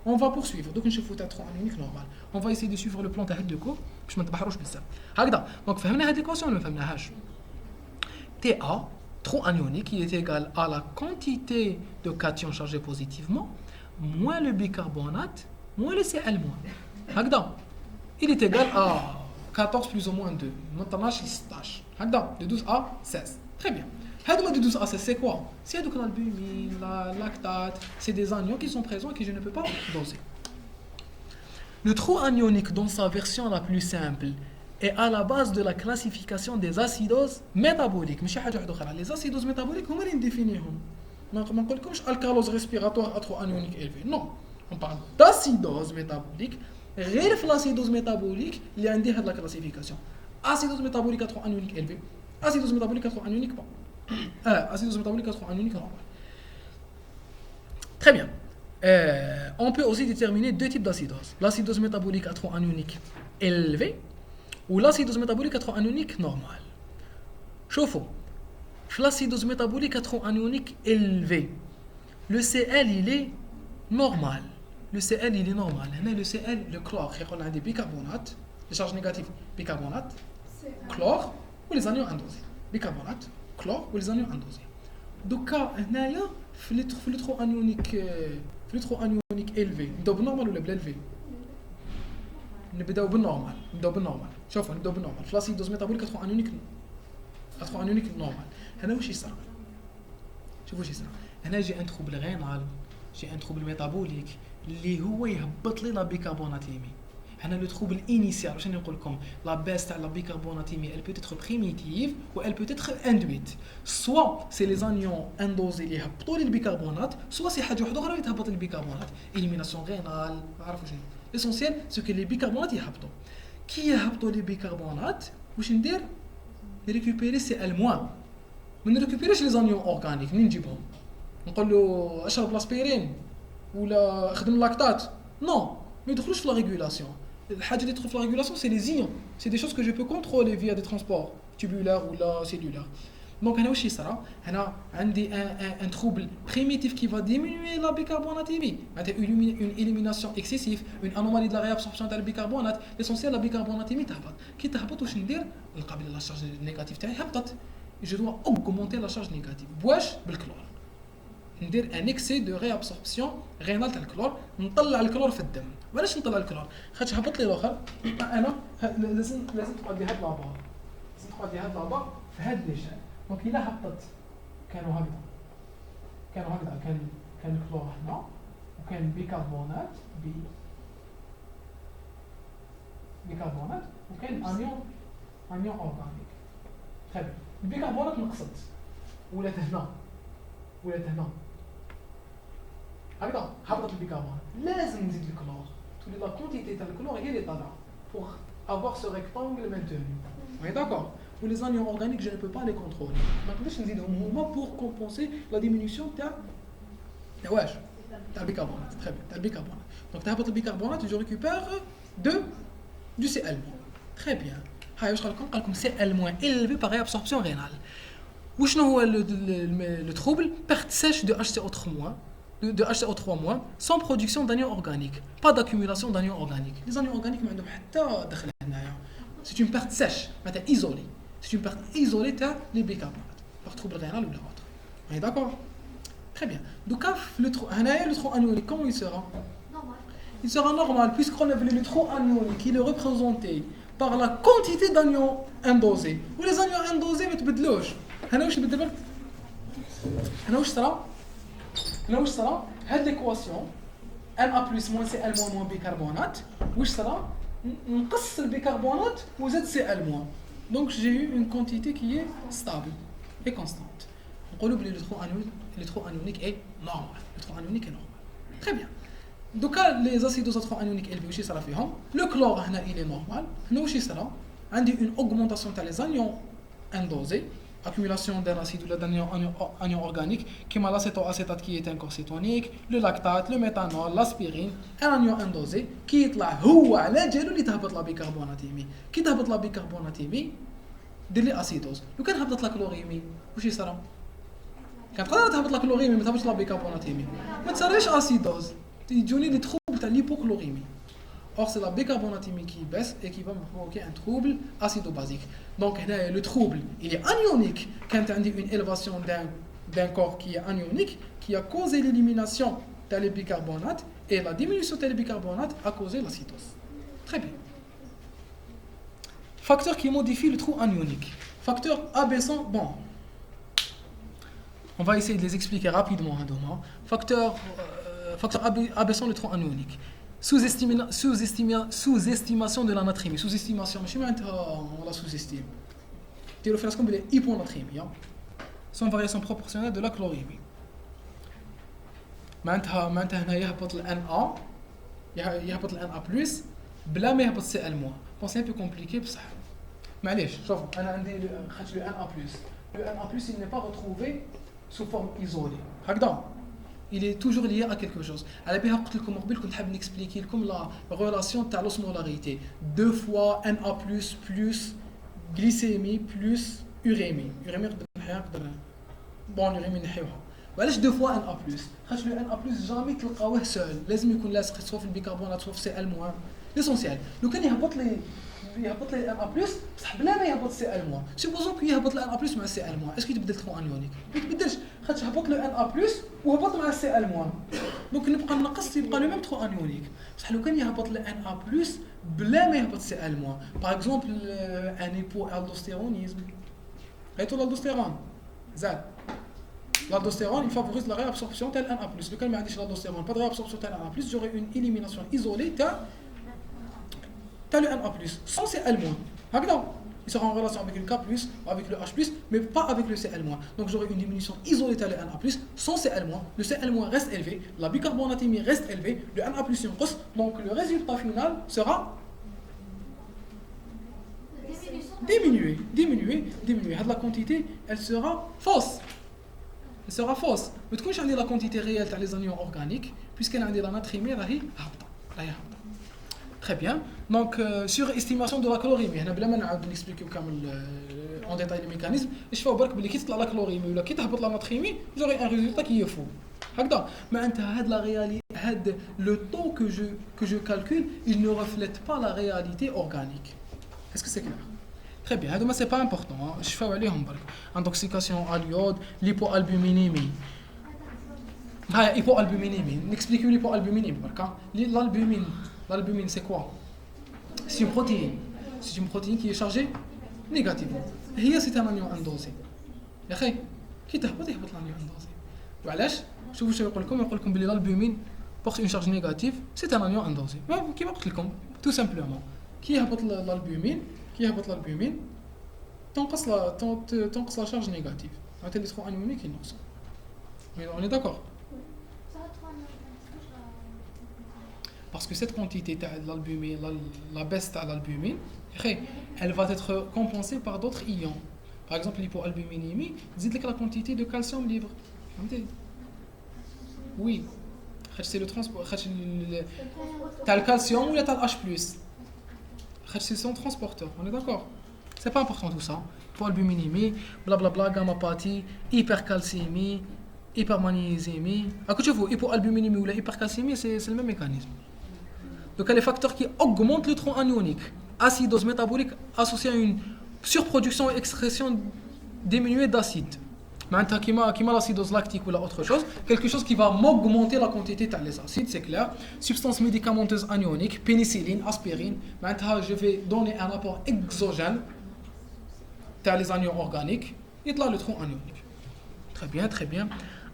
On va poursuivre. Donc نشوفوا تاع 3 anionique normal. On va essayer de suivre le plan تاع هاد لوكو باش ما نتبحروش بزاف. هكذا. Donc فهمنا هاد l'équation ولا ما فهمناهاش؟ TA, trop anionique, il est égal à la quantité de cations chargés positivement moins le bicarbonate moins le Cl-. هكذا. Il est égal à 14 plus ou moins 2. Maintenant, c'est 16. هكذا. De 12 à 16. Très bien. De 12 à 16, c'est quoi? C'est l'albumine, la lactate, c'est des anions qui sont présents et que je ne peux pas doser. Le trou anionique dans sa version la plus simple est à la base de la classification des acidoses métaboliques. Les acidoses métaboliques, comment les définir? On ne parle pas d'alcalose respiratoire à trou anionique élevé. Non, on parle d'acidose métabolique. غير في l'acidose métabolique اللي عندي هاد la classification. Acidose métabolique à trou anionique élevé. Acidose métabolique à trou anionique pas. Acidose métabolique à trou anionique normal. Très bien. On peut aussi déterminer deux types d'acidose. L'acidose métabolique à trou anionique élevé ou l'acidose métabolique à trou anionique normal. شوفوا. L'acidose métabolique à trou anionique élevé. Le Cl il est normal. Le Cl il est normal. Le Cl, le chlore, on a des bicarbonates, les charges négatives, bicarbonate, chlore ou les anions indosés. Bicarbonate, chlore ou les anions indosés. Donc là, le trou anionique élevé, نبداو بالنورمال ولا بالالفي؟ نبداو بالنورمال. شوفوا نبداو بالنورمال. في l'acidose métabolique à trou anionique normal. هنا واش يصرى؟ شوفوا واش يصرى. هنا جي ان تروبل رينال، جي ان تروبل ميتابوليك اللي هو يهبط لي لا بيكربوناتيمي. هنا لو تروبل انيسيال واش نقول لكم لا باس تاع لا بيكربوناتيمي elle peut être primitive ou elle peut être induite. soit c'est les anions indosés اللي يهبطوا لي البيكربونات soit c'est حاجه واحده اخرى اللي تهبط لي البيكربونات élimination rénale. عارفوا شنو l'essentiel c'est que les بيكربونات يهبطوا. كي يهبطوا لي بيكربونات واش ندير؟ نريكوبيري سي ال موان. ما نريكوبيريش لي زانيون اورغانيك. منين نجيبهم؟ نقول له اشرب لاسبيرين ولا خدم لاكتات؟ نو ما يدخلوش في لا ريغولاسيون. الحاجه اللي تدخل في لا ريغولاسيون سي لي زيون، سي دي شوز كو جو بو كونترولي فيا دي ترونسبور تيبولار ولا سيلولار. دونك هنا واش يصرى؟ هنا عندي ان تروبل بريميتيف كي فا ديمينوي لا بيكربوناتيمي، معناتها اون اليميناسيون اكسيسيف، اون انومالي دو لا ريابسوربسيون تاع البيكربونات. ليسونسيال لا بيكربوناتيمي تهبط. كي تهبط واش ندير؟ نقابل لا شارج نيجاتيف تاعي هبطت. جو دوا اوغمونتي لا شارج نيجاتيف. بواش؟ بالكلور. ندير ان اكسي دو ريابسوربسيون رينال تاع الكلور، نطلع الكلور في الدم. علاش نطلع الكلور؟ خاطر هبط لي الاخر. انا لازم تقعد لي هاد لابار، لازم تقعد لي هاد لابار في هاد ليشان. دونك الا هبطت كانوا هكذا كان الكلور هنا وكان بيكربونات وكان انيون اورغانيك. تري بيان. البيكربونات نقصت ولات هنا هكذا هبطت البيكربونات. لازم نزيد الكلور. تولي لا كونتيتي تاع الكلور هي اللي طالعه pour avoir ce rectangle maintenu. On est d'accord? Ou les anions organiques, je ne peux pas les contrôler. Donc, je vais vous dire pour compenser la diminution de le bicarbonate. Très bien, le bicarbonate. Donc, tu as le bicarbonate, je récupère du Cl-. Très bien. Je vais vous Cl- élevé par réabsorption rénale. Où est le trouble? Perte sèche de HCO3-, de HCO3- sans production d'anions organiques. Pas d'accumulation d'anions organiques. Les anions organiques, c'est une perte sèche, isolée. C'est une perte isolée de les bicarbonates, par trouble rénal ou l'autre. On est d'accord? Très bien. Donc, le trou anionique, comment il sera? Normal. Il sera normal, puisqu'on a vu le trou anionique, il est représenté par la quantité d'anions indosés. Ou les anions indosés, mais tu peux te loger. هنا واش بدل بالك؟ هنا واش صرا؟ هاد ليكواسيون Na plus moins Cl moins bicarbonate, واش صرا؟ نقص البيكربونات وزاد Cl moins. Donc j'ai eu une quantité qui est stable et constante. نقولوا بلي le trou anionique est normal. Le trou anionique est normal. Très bien. Donc les acidoses à trou anionique élevés واش يصرا فيهم؟ Le chlore هنا il est normal. هنا واش يصرا؟ عندي une augmentation تاع les anions indosés. Accumulation d'un acide ou d'un anion organique, comme l'acétoacétate qui est un corps cétonique, le lactate, le méthanol, l'aspirine, un anion indosé qui يطلع هو على جالو اللي تهبط لا بيكربوناتيمي. كي تهبط لا بيكربوناتيمي دير لي اسيدوز. لو كان هبطت لا كلوريمي واش يصرى؟ كان تقدر تهبط لا كلوريمي ما تهبطش لا بيكربوناتيمي. ما تصيرش اسيدوز. يجوني لي تروبل de l'hypochlorémie. Or, c'est la bicarbonatémie qui baisse et qui va me provoquer un trouble acido-basique. Donc, le trouble, il est anionique quand on a une élévation d'un corps qui est anionique, qui a causé l'élimination des bicarbonates, et la diminution des bicarbonates a causé l'acidose. Très bien. Facteur qui modifie le trou anionique. Facteur abaissant, bon. On va essayer de les expliquer rapidement. Facteur abaissant le trou anionique. Sous-estimation de la natrémie. Sous-estimation, je ne sais pas on la sous-estime. Tu le fais comme les hyponatrémie. Sans variation proportionnelle de la chlorémie. معناتها يهبط ال NA يهبط ال NA+ بلا ما يهبط Cl-. Bon, c'est un peu compliqué بصح. معليش شوف انا عندي خدت le NA+. Le NA+, il n'est pas retrouvé sous forme isolée. هكذا. Il est toujours lié à quelque chose. على بها قلت لكم قبل كنت حاب نexpliquer لكم la relation تاع l'osmolarité. 2 fois Na+ plus glycémie plus urémie. urémie نقدر bon urémie نحيوها. وعلاش 2 fois Na+. خاطر le Na+ jamais تلقاوه seul. لازم يكون لاصق سواء في البيكربونات سواء في Cl-. ليسونسيال. لو كان يهبط لي Na+ بصح بلا ما يهبط Cl-. سيبوزون كي يهبط Na+ مع Cl-. اسكو يتبدل ترو انيونيك؟ ما يتبدلش خاطر هبط له Na+ وهبط مع Cl-. دونك نبقى نقص يبقى لو ميم ترو انيونيك. بصح لو كان يهبط له Na+ بلا ما يهبط Cl-. باغ اكزومبل ان هيبوالدوستيرونيزم. عيطوا l'aldostérone زاد. L'aldostérone, il favorise la réabsorption tel Na+. Le cas où il y a l'aldostérone, pas de réabsorption tel Na+, j'aurai une élimination isolée tel le Na+. Sans Cl-. Il sera en relation avec le K+, ou avec le H+, mais pas avec le Cl-. Donc j'aurai une diminution isolée tel le Na+, sans Cl-. Le Cl- reste élevé, la bicarbonatémie reste élevée, le Na+ ينقص, donc le résultat final sera diminué. La quantité, elle sera fausse. Elle sera fausse. Mais tu connais la quantité réelle des anions organiques, puisqu'elle a la natrémie, elle est très bien. Donc, surestimation de la chlorémie. On va expliquer en détail le mécanisme. Je fais voir que si tu as la chlorémie ou la natrémie, j'aurai un résultat qui est faux. Mais le taux que je calcule, il ne reflète pas la réalité organique. Est-ce que c'est clair? Très bien, mais c'est pas important. Je fais aller intoxication à l'iode, l'hypoalbuminémie. Hypoalbuminémie. N'explique l'hypoalbuminémie. L'albumine, c'est quoi? C'est une protéine. C'est une protéine qui est chargée négativement. Et c'est un anion endosé. Qui t'apporte l'anion endosé? وعلاش شوفوا شنو يقول لكم بلي l'albumine porte une charge négative, c'est un anion endosé. كيما قلت لكم tout simplement. كي يهبط l'albumine تنقص la charge négative. معناتها اللي تكون انيونيك ينقص. On est d'accord? Parce que cette quantité de l'albumine, la baisse de l'albumine, elle va être compensée par d'autres ions. Par exemple, l'hypoalbuminémie, dites la quantité de calcium libre. Oui. C'est le transport. Tu as le calcium ou tu as le H+. C'est son transporteur. On est d'accord? C'est pas important tout ça. Hypoalbuminémie, blablabla, gamma-pathie, hypercalcémie, hypermagnésémie. Écoutez, tu vois, hypoalbuminémie ou l'hypercalcémie, c'est le même mécanisme. Donc, il y a les facteurs qui augmentent le tronc anionique. Acidose métabolique associée à une surproduction et excrétion diminuée d'acide. Maintenant, qui m'a l'acidose lactique ou autre chose, quelque chose qui va m'augmenter la quantité des acides, c'est clair. Substance médicamenteuse anionique, pénicilline, aspirine. Maintenant, je vais donner un apport exogène dans les anions organiques et là le tronc anionique. Très bien.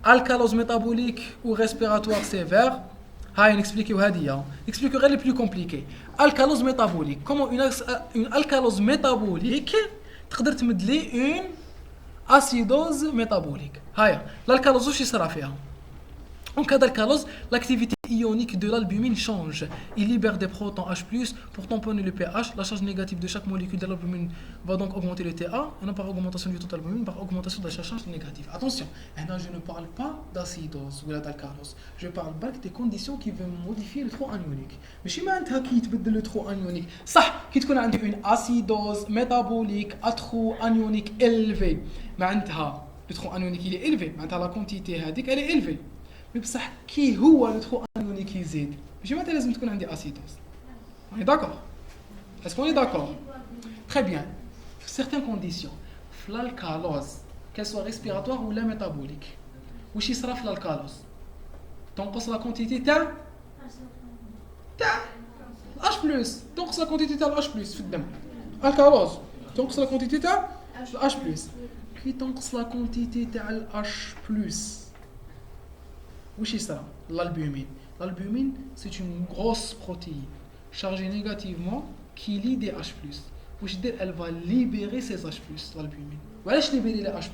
Alcalose métabolique ou respiratoire sévère. On explique les plus compliqués. Alcalose métabolique. Comment une alcalose métabolique تقدر تمدلي une acidose métabolique. L'alcalose, qu'est-ce que ça fait? En cas d'alcalose, l'activité ionique de l'albumine change. Il libère des protons H+, pour tamponner le pH. La charge négative de chaque molécule de l'albumine va donc augmenter le TA, et non par augmentation du taux d'albumine, par augmentation de la charge négative. Attention, je ne parle pas d'acidose ou d'alcalose. Je parle des conditions qui vont modifier le taux anionique. Mais si maintenant qui تبدل le taux anionique, ça, qui تكون عندي une acidose métabolique à taux anionique élevé, le taux anionique il est élevé, la quantité elle est élevée. مي بصح كي هو لو ترو انيونيك يزيد ماشي معناتها لازم تكون عندي اسيدوز. On est d'accord? Est-ce qu'on est d'accord? Très bien. Certaines conditions. L'alcalose, qu'elle soit respiratoire ou la métabolique. واش يصرا في الالكالوز؟ تنقص لا كونتيتي تاع H+. تنقص لا كونتيتي تاع H+ في الدم. الكالوز تنقص لا كونتيتي تاع H+. كي تنقص لا كونتيتي تاع H+. واش يصرا؟ l'albumine. L'albumine, c'est une grosse protéine chargée négativement qui lie des H+. Elle va libérer ces H+, l'albumine. وعلاش libérer les H+؟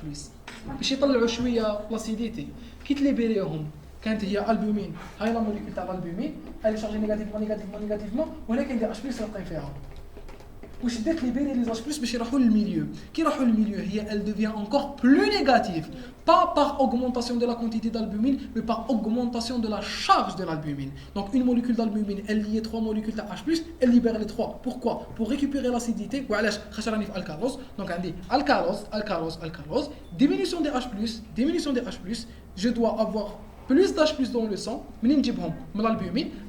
باش يطلعوا شويه l'acidité. كي تليبيريهم كانت هي البومين، هاي لا موليكول تاع الالبومين اللي شارجي نيجاتيفمون ولكن دي H+ راقين فيها. واش دات ليبيري لي H+ باش يروحوا للميليو. كي يروحوا للميليو هي elle devient encore plus négative, pas par augmentation de la quantité d'albumine mais par augmentation de la charge de l'albumine. Donc une molécule d'albumine elle lie trois molécules de H+, elle libère les trois. Pourquoi? Pour récupérer l'acidité. وعلاش خاطر في alcalose. Donc on dit alcalose, diminution des H+, je dois avoir plus d'H+ dans le sang,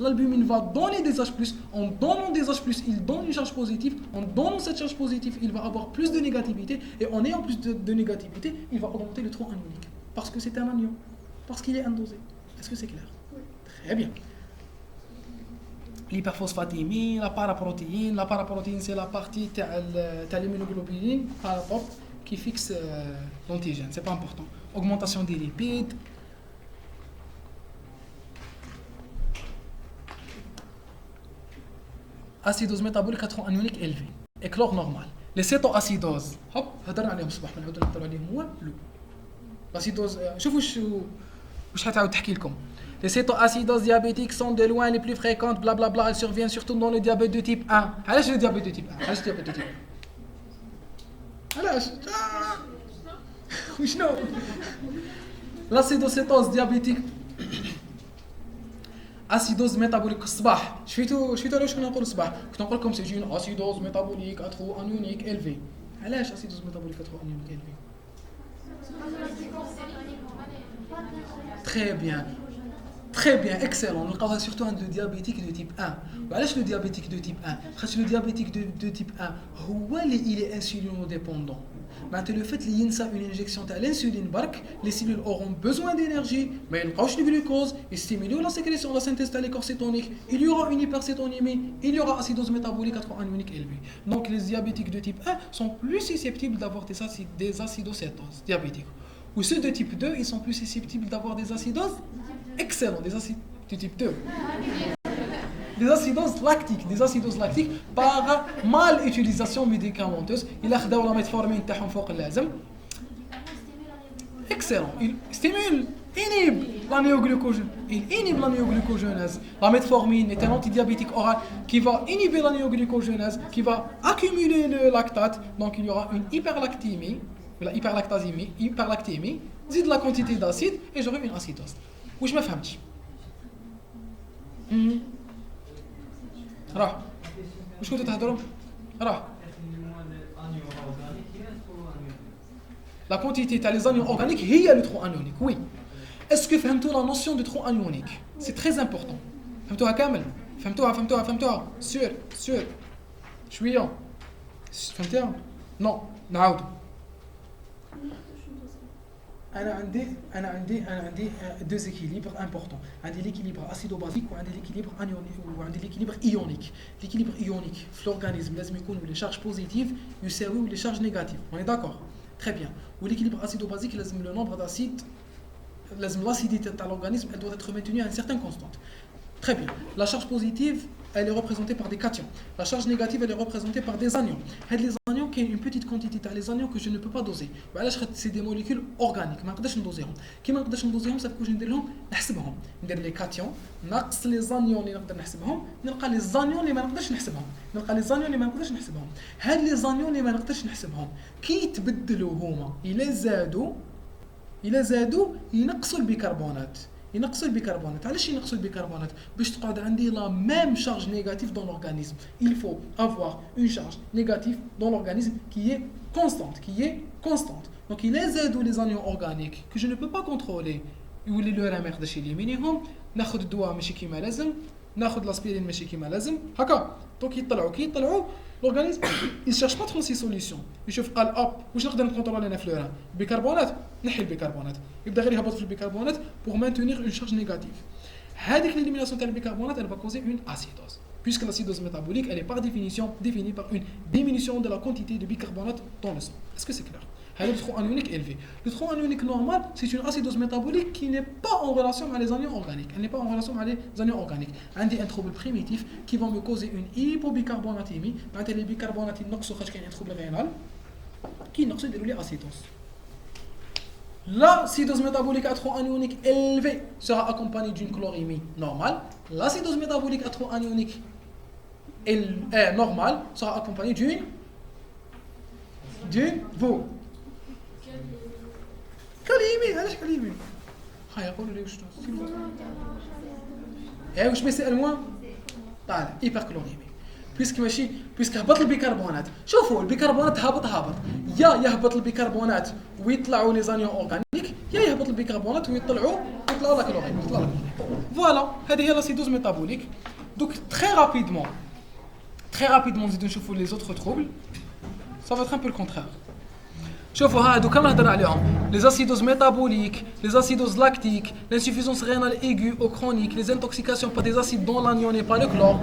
l'albumine va donner des H+, en donnant des H+, il donne une charge positive, en donnant cette charge positive, il va avoir plus de négativité, et en ayant plus de négativité, il va augmenter le trou anionique, parce que c'est un anion, parce qu'il est indosé. Est-ce que c'est clair? Oui. Très bien. L'hyperphosphatémie, la paraprotéine, c'est la partie de l'immunoglobuline par rapport qui fixe l'antigène, c'est pas important. Augmentation des lipides. Acidose métabolique à trop anionique élevé. Éclore normal. Les cétoacidoses. Hop, هضرنا عليهم الصباح ما نعاودو نهضروا عليهم والو. L'acidose, شوفوا واش حتعاود تحكي لكم. Les cétoacidoses diabétiques sont de loin les plus fréquentes, blablabla, elles surviennent surtout dans le diabète de type 1. علاش le diabète de type 1 علاش diabète de type 1 علاش وشنو l'acidocétose diabétique acidose métabolique الصباح شفيتوا علاش كنا نقول الصباح كنت نقول لكم سي جين acidose métabolique à trop anionique élevé علاش acidose métabolique à trop anionique élevé très bien excellent نلقاوها surtout عند le diabétique de type 1 وعلاش le diabétique de type 1 خاطر le diabétique de type 1 هو اللي il est insulinodépendant. معناتها le fait اللي ينسى une injection تاع l'insuline برك les cellules auront besoin d'énergie mais يلقاوش le glucose ils stimulent la sécrétion la synthèse تاع les corps cétoniques il y aura une hypercétonémie il y aura acidose métabolique à trop anionique élevée. Donc les diabétiques de type 1 sont plus susceptibles d'avoir des acidocétoses diabétiques. Ou ceux de type 2 ils sont plus susceptibles d'avoir des acidoses excellent des acides de type 2. Des acidoses lactiques par mal utilisation médicamenteuse. Il a خداو la metformine تاعهم فوق اللازم. Excellent. Il stimule, inhibe la néoglucogénèse. La metformine est un antidiabétique oral qui va inhiber la néoglucogénèse, qui va accumuler le lactate. Donc il y aura une hyperlactémie, زيد la quantité d'acide et j'aurai une acidose. واش ما فهمتش؟ راه واش كنتو تهضروا؟ راه la quantité تاع les anions organiques هي le trou anionique. Oui. Est-ce que فهمتوا la notion de trou anionique? C'est très important. فهمتوها كامل؟ فهمتوها؟ sûr. شويه. فهمتوها؟ non. نعاودو. انا عندي deux équilibres importants. عندي l'équilibre acido-basique وعندي l'équilibre anionique وعندي l'équilibre ionique. L'équilibre ionique في l'organisme لازم يكونوا les charges positives يساويوا les charges négatives. On est d'accord? Très bien. Ou l'équilibre acido-basique لازم le nombre d'acides لازم l'acidité de l'organisme elle doit être maintenue à une certaine constante. Très bien. La charge positive elle est représentée par des cations. La charge négative elle est représentée par des anions. Les anions qui ont une petite quantité les anions que je ne peux pas doser. C'est des molécules organiques. ما نقدرش ندوزيهم. كي ما نقدرش ندوزيهم ça veut dire ندير لهم نحسبهم. ندير لي كاتيون ناقص لي زانيون اللي نقدر نحسبهم نلقى لي زانيون اللي ما نقدرش نحسبهم. هاد لي زانيون اللي ما نقدرش نحسبهم كي يتبدلوا هما إلا زادوا ينقصوا البيكربونات. علاش ينقصوا البيكربونات باش تقعد عندي la même charge négative dans l'organisme. Il faut avoir une charge négative dans l'organisme qui est constante. Donc il y a les anions organiques que je ne peux pas contrôler يولي لو راه ما يقدرش يليمينيهم، ناخذ الدواء ماشي كيما لازم، ناخذ لاسبيرين ماشي كيما لازم هكا. دونك يطلعوا لورغانيزم يشيرش با ترو سي سوليسيون، يشوف قال اب واش نقدر نكونترولي انا في لو ران، بيكربونات نحي البيكربونات، يبدا غير يهبط في البيكربونات بور مانتونيغ اون شارج نيجاتيف. هذيك ليليميناسيون تاع البيكربونات elle va causer une acidose, puisque l'acidose métabolique elle est par définition définie par une diminution de la quantité de bicarbonate dans le sang. Est-ce que c'est clair? Le trop anionique élevé. Le trop anionique normal, c'est une acidose métabolique qui n'est pas en relation avec les anions organiques. Elle n'est pas en relation avec les anions organiques. Un trouble primitif qui va me causer une hypobicarbonatémie. Maintenant, les bicarbonates, il y a un trouble rénal qui est déroulé acidose. L'acidose métabolique à trop anionique élevée sera accompagnée d'une chlorémie normale. L'acidose métabolique à trop anionique normale sera accompagnée d'une كليمي علاش كليمي هيا قولوا لي واش واش بيسي الموان طالع هيبركلوريمي بيسك هبط البيكربونات. شوفوا البيكربونات هابط يا يهبط البيكربونات ويطلعوا لي زانيون اورغانيك، يا يهبط البيكربونات ويطلعوا لا كلوريمي. فوالا هذه هي لاسيدوز ميتابوليك. دوك تري رابيدمون نزيدو نشوفوا لي زوتر تروبل ça va être un peu le contraire. شوفوا هادو كما نهضر عليهم les acidoses métaboliques, les acidoses lactiques, l'insuffisance rénale aiguë ou chronique, les intoxications par des acides dont l'anion n'est pas le chlore.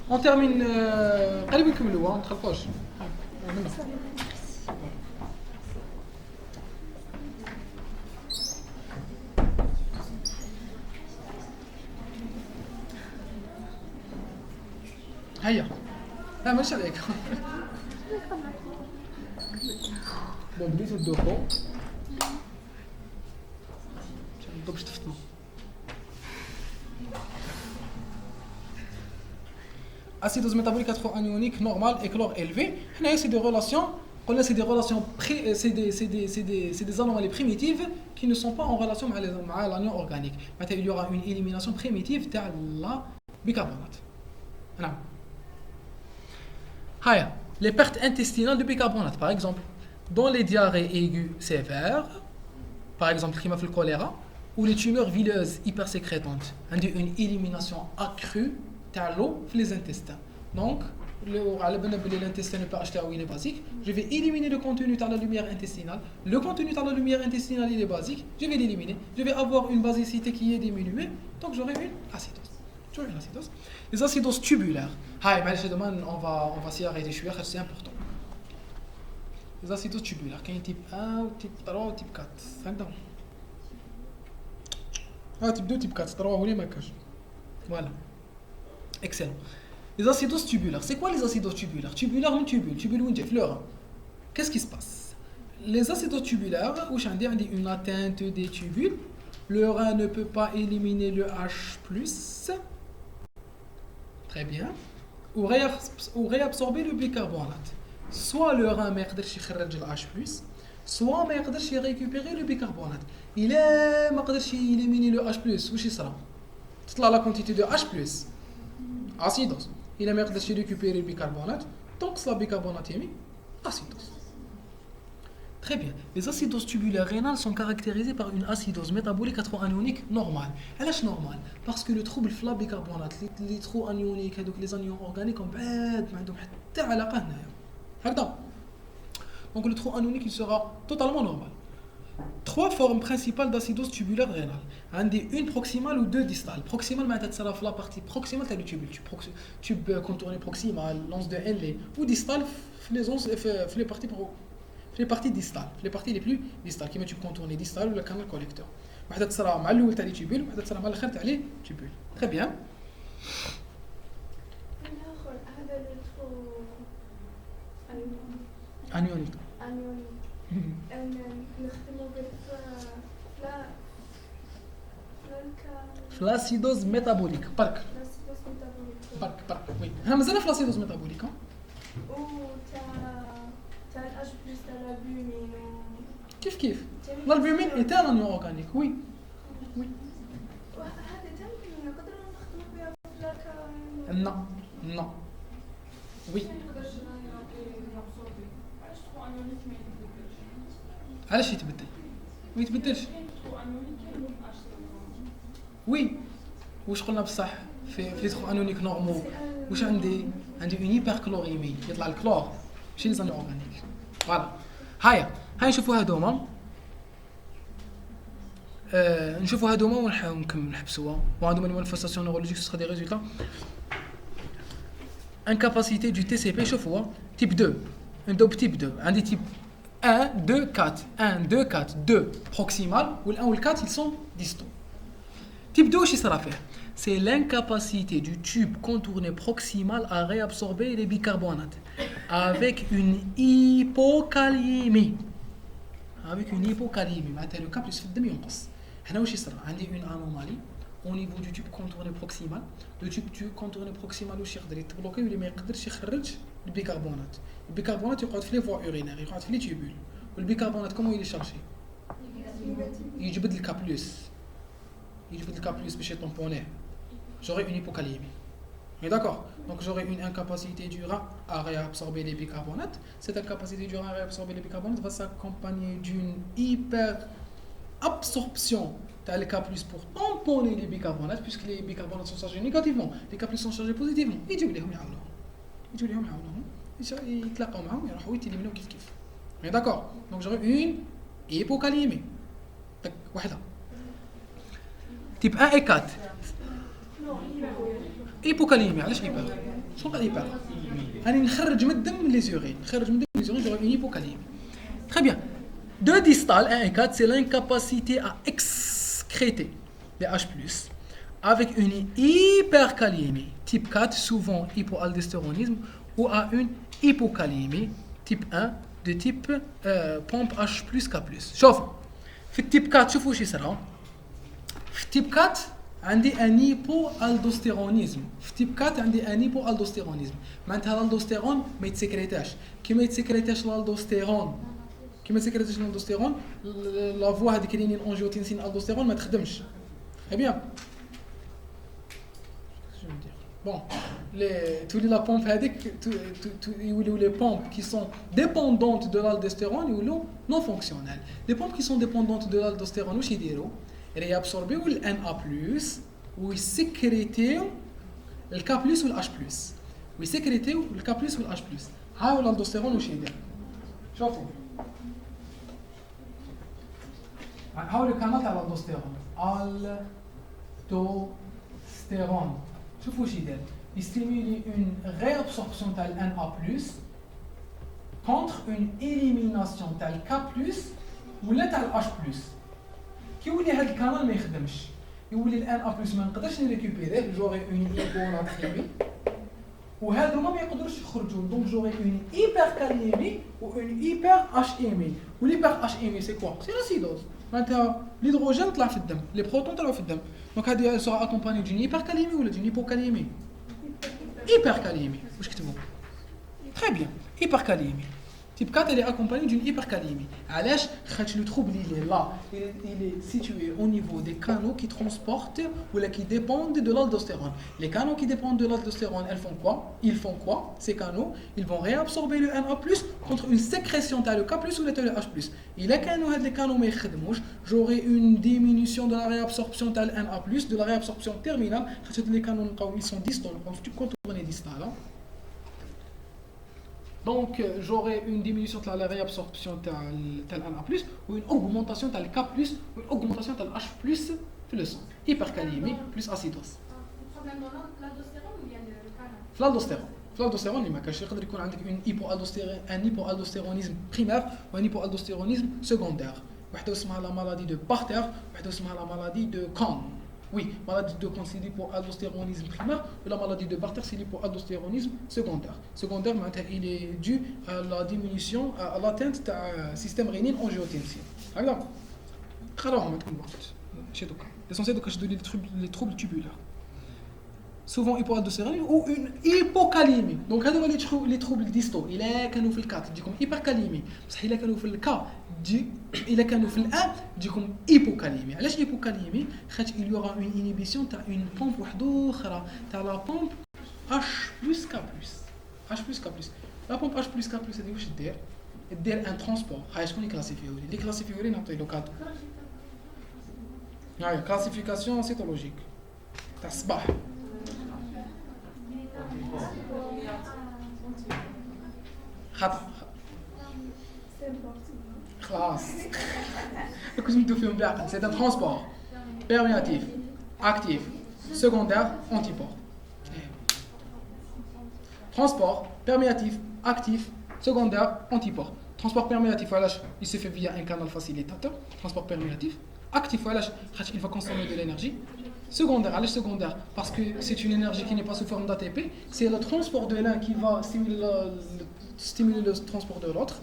On termine قريب نكملوا ما تخافوش. هيا لا ماشي عليك. بون بديتو تدوخو باش تفتنو. Acidose métabolique à trop anionique normale et chlore élevé. C'est des relations, c'est des anomalies primitives qui ne sont pas en relation avec l'anion organique. Maintenant, il y aura une élimination primitive de la bicarbonate. Les pertes intestinales de bicarbonate, par exemple, dans les diarrhées aiguës sévères, par exemple, qui m'a fait le choléra, ou les tumeurs vileuses hypersécrétantes, une élimination accrue de l'eau dans les intestins. Donc, l'intestin n'est pas acheté à huile basique, je vais éliminer le contenu de la lumière intestinale. Le contenu de la lumière intestinale il est basique, je vais l'éliminer. Je vais avoir une basicité qui est diminuée, donc j'aurai une acidose. Les acidoses tubulaires. On va s'y arrêter, c'est important. Les acidoses tubulaires, il y a type 1, type 3, type 4. Type 2, type 4, 3, voilà. Excellent. Les acidoses tubulaires. C'est quoi les acidoses tubulaires? Tubulaire ou tubule ou fleur. Qu'est-ce qui se passe? Les acidoses tubulaires, où j'ai une atteinte des tubules, le rein ne peut pas éliminer le H+, très bien, ou réabsorber le bicarbonate. Soit le rein ne peut pas le H+, soit ne peut pas récupérer le bicarbonate. Il ne peut pas éliminer le H+, qu'est-ce qui sera? La quantité de H+, acidose. Il ne peut pas récupérer le bicarbonate, donc la bicarbonatémie, acidose. Très bien. Les acidoses tubulaires rénales sont caractérisées par une acidose métabolique à trop anionique normale. Elle est normale parce que le trouble de la bicarbonate, les trop anioniques, les anions organiques, ont donc le trop anionique il sera totalement normal. Trois formes principales d'acidose tubulaire rénale. Une proximale ou deux distales. Proximale, c'est la partie proximale du tubule. Tube contourné proximal, l'once de Henle. Ou distale, les parties distales. Les parties les plus distales. Qui met tube contourné distal ou le canal collecteur. واحدة تصرا مع الأول تاع لي تيبول وواحدة تصرا مع الآخر تاع لي تيبول. Très bien. هذا الترو anionique. نخدمو في l'acidose métabolique. برك. oui. ها مازال في l'acidose métabolique. تاع الأش بلس تاع الألبومين كيف l'albumine est un anion organique. Oui. non non oui علاش يتبدل ما يتبدلش وي واش قلنا بصح في لي تخو انونيك نورمال واش عندي اون هيبر كلوريمي يطلع الكلور ماشي لي زاني اورغانيك فوالا هاي نشوفوا هادوما نشوفوا هادوما ونحاول نحبسوها وهادوما لي مانيفيستاسيون نورولوجيك سو دي ريزولتا incapacité du TCP شوفوا تيب 2 نبداو بتيب 2 عندي تيب 1 2 4 1 2 4 2 proximal وال1 وال4 ils sont distaux type 2 واش يصرا فيه c'est l'incapacité du tube contourné proximal à réabsorber les bicarbonates avec une hypokaliémie معناتها لو كابلس في الدم ينقص هنا واش يصرا عندي une anomalie au niveau du tube contourné proximal le tube contourné proximal واش يقدر يتبلوكي ولا ما يقدرش يخرج البيكربونات يقعد في لي فوا اورينير يقعد في لي تيبول والبيكربونات كومون يلي شارجي يجبد الكابلوس باش يطومبونيه j'aurai une hypocalémie mais d'accord donc j'aurai une incapacité dure à réabsorber les bicarbonates cette incapacité dure à réabsorber les bicarbonates va s'accompagner d'une hyper absorption t'as les K+ pour tamponner les bicarbonates puisque les bicarbonates sont chargés négativement les K+ sont chargés positivement يجيو لهم يعاونوهم يتلاقاو معاهم يروحوا يتلمنوا كيف mais d'accord donc j'aurai une hypocalémie طق واحده type 1 et 4 hypocalémie علاش هيبر شنو قال هيبر راني نخرج من الدم لي زورين j'aurai une hypocalémie très bien deux distales 1 et 4 c'est l'incapacité à excréter les H+ avec une hypercalémie type 4 souvent hypoaldostéronisme ou à une hypocalémie type 1 de type pompe H+ K+. شوف في التيب 4 شوفوا واش يصرا في التيب 4 عندي ان هيبوالدوستيرونيزم في التيب 4 عندي ان هيبوالدوستيرونيزم معناتها الالدوستيرون ما يتسكريتاش كي ما يتسكريتاش الالدوستيرون لا فوا هذيك رينين انجيوتنسين الدوستيرون ما تخدمش très bien bon les la pompe هذيك يوليو les pompes qui sont dépendantes de l'aldostérone يوليو non fonctionnelles les pompes qui sont dépendantes de l'aldostérone واش يديروا réabsorber le Na+ ويسكريتيو le K+ وال H+ ويسكريتيو le K+ وال H+ ها الالدوستيرون واش يدير شوفوا ها لو كانال تاع الالدوستيرون شوفوا واش يدير يستيمولي اون réabsorption تاع Na+ contre une élimination تاع K+ ولا تاع H+. كي يولي هذا الكانال ما يخدمش يولي Na+ ما نقدرش نريكوبيريه جوغي اون هيبوناتريمي وهذوما ما يقدروش يخرجوا دونك جوغي اون هيبركاليمي و اون هيبر اشيمي والهيبر اشيمي سي كوا سي لاسيدوز معناتها الهيدروجين طلع في الدم لي بروتون طلعوا في الدم دونك هذه سورا اكومباني دون هيبركاليمي ولا دون هيبوكاليمي واش كتبوا très bien hypercalémie type 4 elle est accompagnée d'une hypercalémie علاش خاطر le trouble il est situé au niveau des canaux qui transportent ou qui dépendent de l'aldostérone les canaux qui dépendent de l'aldostérone ils font quoi ces canaux ils vont réabsorber le Na+ contre une sécrétion تاع le K+ ou le H+ الا كانوا هاد les canaux ما يخدموش j'aurai une diminution de la réabsorption تاع le Na+ de la réabsorption terminale خاطر les canaux نلقاو ils sont distants quand tu contournes distal donc j'aurai une diminution de la réabsorption de Na+ ou une augmentation de K+ ou une augmentation de H+ في le sang hypercalémie plus acidose Le problème dans l'aldostérone ou bien le canal l'aldostérone اللي ما كاش يقدر يكون عندك un hypoaldostéronisme primaire ou un hypoaldostéronisme secondaire واحده اسمها la maladie de Bartter واحده اسمها la maladie de Kohn oui maladie de Kohn c'est l'hypoaldostéronisme primaire et la maladie de Bartter c'est l'hypoaldostéronisme secondaire معناتها il est dû à la diminution à l'atteinte تاع système rénine angiotensine هكذا قراوهم عندكم الوقت شي دوكا ليسونسيال دوكا شدوا لي les troubles tubulaires souvent hypoaldostéronisme ou une hypocalémie donc هذو les troubles distaux الا كانوا في ال4 تجيكم hypercalémie بصح الا كانوا في ال4 الا كانوا في ال1 تجيكم hypocalémie علاش hypocalémie خاطر il y aura une inhibition تاع une pompe واحده اخرى تاع la pompe H plus K plus. H plus K plus. La pompe H plus K plus, c'est واش دير؟ دير ان ترونسبور. هاي شكون يكلاسيفيو لي كلاسيفيو لي نعطي له كادر. هاي كلاسيفيكاسيون سيتولوجيك تاع الصباح. خطأ. خلاص. كنت ندو فيهم بعقل. C'est un transport perméatif, actif, secondaire, antiport. Transport perméatif, actif, secondaire, antiport. Transport perméatif, il se fait via un canal facilitateur. Transport perméatif. Actif, il va consommer de l'énergie. Secondaire, secondaire, parce que c'est une énergie qui n'est pas sous forme d'ATP. C'est le transport de l'un qui va stimuler le transport de l'autre.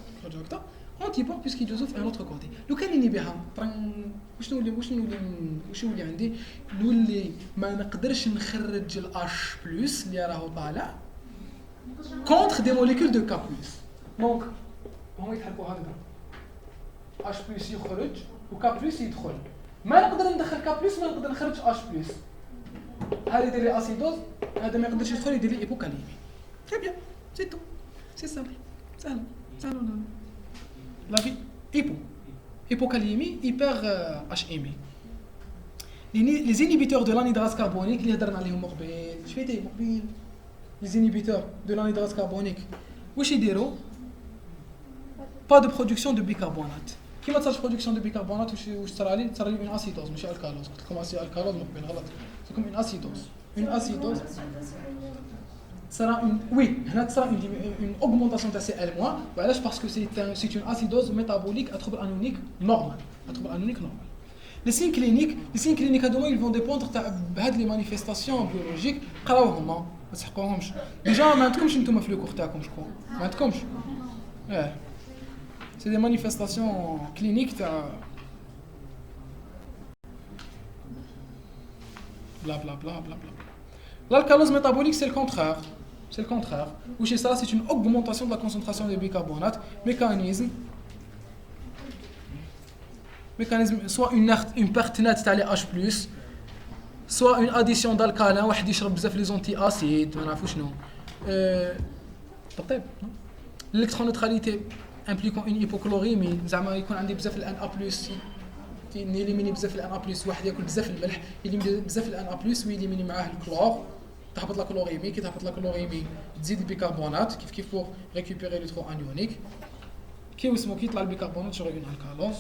Antiport, puisqu'il nous offre un autre côté. Le cas نبيها واش نولي عندي نولي ما نقدرش نخرج ال H+ اللي راهو طالع contre des molécules de K+. Donc هما يتحركوا هكذا. H+ يخرج و K+ يدخل. ما نقدر ندخل K+، ما نقدر نخرج H+. هذا يدير لي اسيدوز، هذا ما يقدرش يدخل يدير لي ايبوكاليمي. Très bien, c'est tout. C'est simple. سهل. La vie, hypokaliémie, hyper-HMI. Les inhibiteurs de l'anhydrase carbonique, les inhibiteurs de l'anhydrase carbonique, pas de production de bicarbonate. Qui m'a dit production de bicarbonate ou une acidose, ماشي alcalose. Comment c'est alcalose, c'est comme une acidose. Une acidose. sera une augmentation de CL-, parce que c'est une acidose métabolique à trouble anionique normal. Les signes cliniques ils vont dépendre de les manifestations biologiques. Déjà, ما عندكمش نتوما في الكور تاعكم شكون؟ ما عندكمش. C'est des manifestations cliniques تاع bla bla bla bla bla. L'alcalose métabolique, c'est le contraire. Ou chez ça, c'est une augmentation de la concentration de bicarbonate. Mécanisme, soit une perte nette de H+, soit une addition d'alcalin, واحد يشرب بزاف les antiacides, ما نعرفوا شنو. طيب. L'électroneutralité impliquant une hypochlorémie, زعما يكون عندي بزاف ال Na+, نيليميني بزاف ال Na+, واحد ياكل بزاف الملح، يليميني بزاف ال Na+, ويليميني معاه الكلور. تهبط لا كلوريمي، كي تهبط لا كلوريمي تزيد البيكربونات كيف بور ريكوبيري لو ترو انيونيك كي واسمو كي يطلع البيكربونات شغل اون الكالوز.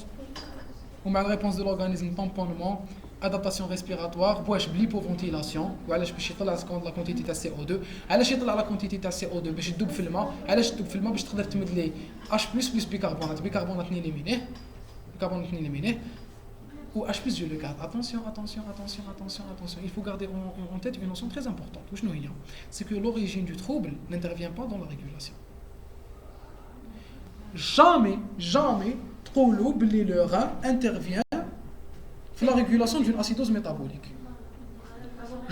ومع الريبونس دو لورغانيزم طامبونمون ادابتاسيون ريسبيراتوار بواش بليبوفونتيلاسيون. وعلاش باش يطلع لا كونتيتي تاع CO2. علاش يطلع لا كونتيتي تاع CO2 باش تذوب في الماء. علاش تذوب في الماء باش تقدر تمد لي H+ بلس بيكربونات نيليمينيه ou H+, je le garde. Attention. Il faut garder en tête une notion très importante. C'est que l'origine du trouble n'intervient pas dans la régulation. Jamais, le rein intervient dans la régulation d'une acidose métabolique.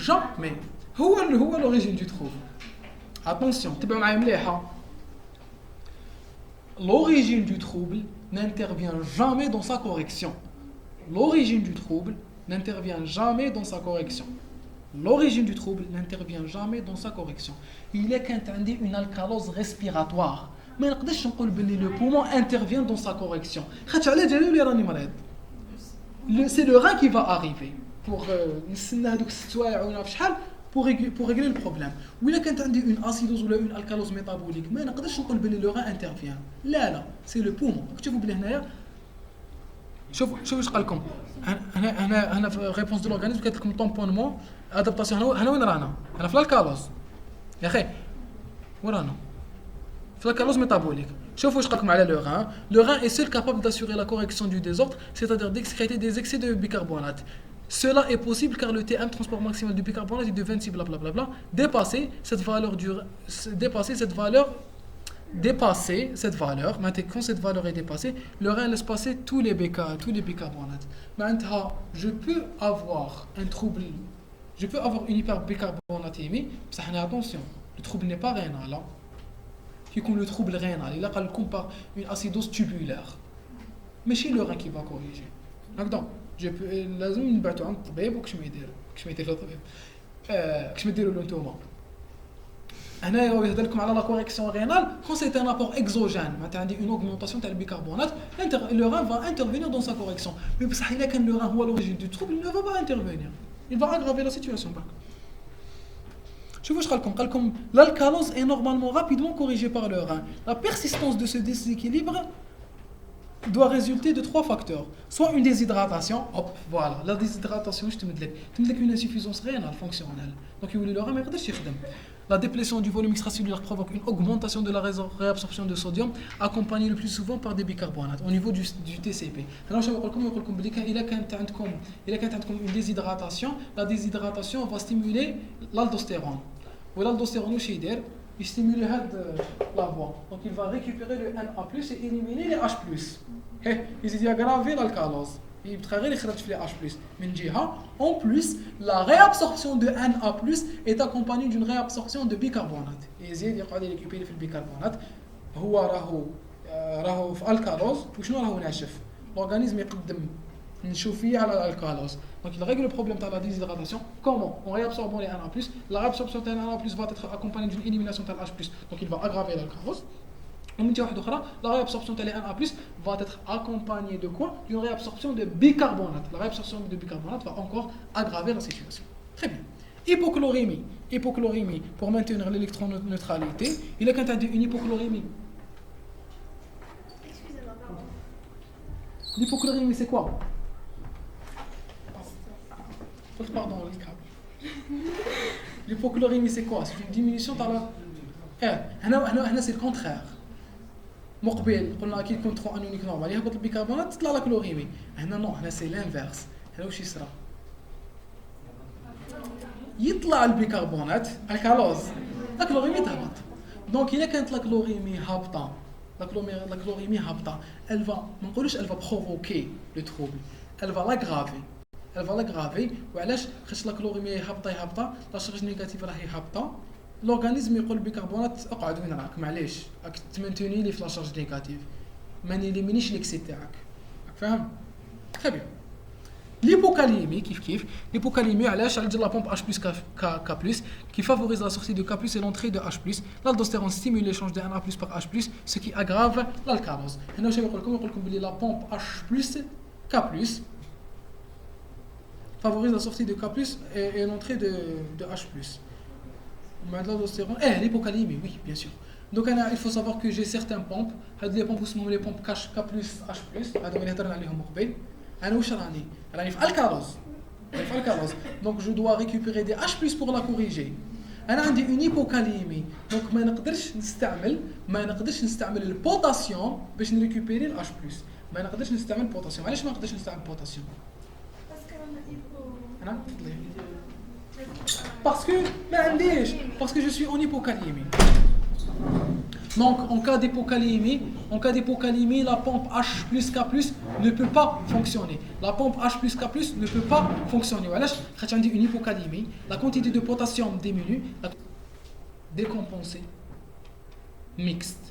Jamais. Où est l'origine du trouble? Attention, l'origine du trouble n'intervient jamais dans sa correction. L'origine du trouble n'intervient jamais dans sa correction. Il est qu'interdit une alcalose respiratoire. Mais le poumon intervient dans sa correction. C'est le rein qui va arriver pour régler le problème. Ou il est qu'interdit une acidose ou une alcalose métabolique. Mais le rein intervient. Là, c'est le poumon. شوفوا ايش قال لكم. انا في ريبونس دو لورغانيزم قالت لكم طومبونمون ادابتاسيون. هنا وين رانا؟ هنا في الكالوز يا اخي. وين رانا؟ في الكالوز métabolique. شوفوا ايش قال لكم على le rein est seul capable d'assurer la correction du désordre, c'est-à-dire d'excréter des excès de bicarbonate. Cela est possible car le TM, transport maximal du bicarbonate, est de 26 blablabla. Dépasser cette valeur, maintenant quand cette valeur est dépassée, le rein laisse passer tous les bicarbonates. Maintenant, je peux avoir une hyperbicarbonathémie, mais attention, le trouble n'est pas rénal. Comme le trouble rénal, il a par une acidose tubulaire. Mais c'est le rein qui va corriger. Donc, je peux لازم نبعثوا عند الطبيب وكش ما يدير الطبيب كش ما يديروا له نتوما. هنا يهضر لكم على لا كوريكسيون رينال quand c'est un apport exogène معناتها عندي une augmentation تاع البيكربونات le rein va intervenir dans sa correction mais بصح الا كان le rein هو l'origine du trouble il ne va pas intervenir il va aggraver la situation شوفوا واش قال لكم l'alcalose est normalement rapidement corrigée par le rein la persistance de ce déséquilibre doit résulter de 3 facteurs soit une déshydratation voilà la déshydratation je te mets une insuffisance rénale fonctionnelle donc يولي le rein ما يقدرش يخدم la déplétion du volume extracellulaire provoque une augmentation de la réabsorption de sodium accompagnée le plus souvent par des bicarbonates au niveau du TCP. Alors je vais vous dire que il a quand une déshydratation, la déshydratation va stimuler l'aldostérone. Ou l'aldostérone il stimule la voie. Donc il va récupérer le Na+ et éliminer les H+. Il dit aggraver l'alcalose. Il travaille les H+. En plus, la réabsorption de Na+ est accompagnée d'une réabsorption de bicarbonate. Et il y a récupérer le bicarbonate. هو راهو في الكالوز وشنو راهو ناشف. L'organisme يقدم نشوف فيه على الالكالوز. Donc il règle le problème de la déshydratation. Comment? En réabsorbant les Na+. La réabsorption de Na+ va être accompagnée d'une élimination de H+. Donc il va aggraver l'alcalose. La réabsorption de Na+ va être accompagnée de quoi? D'une réabsorption de bicarbonate. La réabsorption de bicarbonate va encore aggraver la situation. Très bien. Hypochlorémie pour maintenir l'électroneutralité. Il a quand même une hypochlorémie. Excusez-moi, pardon. L'hypochlorémie c'est quoi? Pardon, l'hypochlorémie c'est quoi? C'est une diminution par la... c'est le contraire. مقبل قلنا اكيد يكون ترو انونيك نورمال يهبط البيكربونات تطلع لا كلوريمي هنا نو هنا سي لانفيرس هنا واش يصرى يطلع البيكربونات الكالوز لا كلوريمي تهبط دونك الا كانت لا كلوريمي هابطه لا كلوريمي هابطه elle va ما نقولوش elle va provoquer le trouble elle va l'aggraver وعلاش خاطر لا كلوريمي هابطه لا شارج نيجاتيف راهي هابطه l'organisme يقول بيكربونات اقعد وين راك معليش راك تمنتوني لي في لا شارج نيجاتيف ما نيليمينيش ليكسي تاعك فاهم très bien l'hypocalémie كيف l'hypocalémie علاش على لا pompe H+K+ qui favorise la sortie de K+ et l'entrée de H+. L'aldostérone stimule l'échange de Na+ par H+, ce qui aggrave l'alcalose. هنا واش يقول لكم بلي la pompe H+K+ favorise la sortie de K+ et l'entrée de H+. L'hypocalémie, oui, bien sûr. Donc il faut savoir que j'ai certaines pompes. Les pompes sont les pompes K+, H+. راني في الكالوز. Donc je dois récupérer des H+ pour la corriger. انا عندي une hypocalémie. Donc ما نقدرش نستعمل البوتاسيوم باش نريكوبيري ال H+. ما نقدرش نستعمل البوتاسيوم. علاش ما نقدرش نستعمل البوتاسيوم؟ انا تفضلي. Parce que je suis en hypocalémie. Donc en cas d'hypocalémie, la pompe H+K+ ne peut pas fonctionner. La pompe H+K+ ne peut pas fonctionner. Voilà, quand on dit une hypocalémie, la quantité de potassium diminue, décompensé, mixte.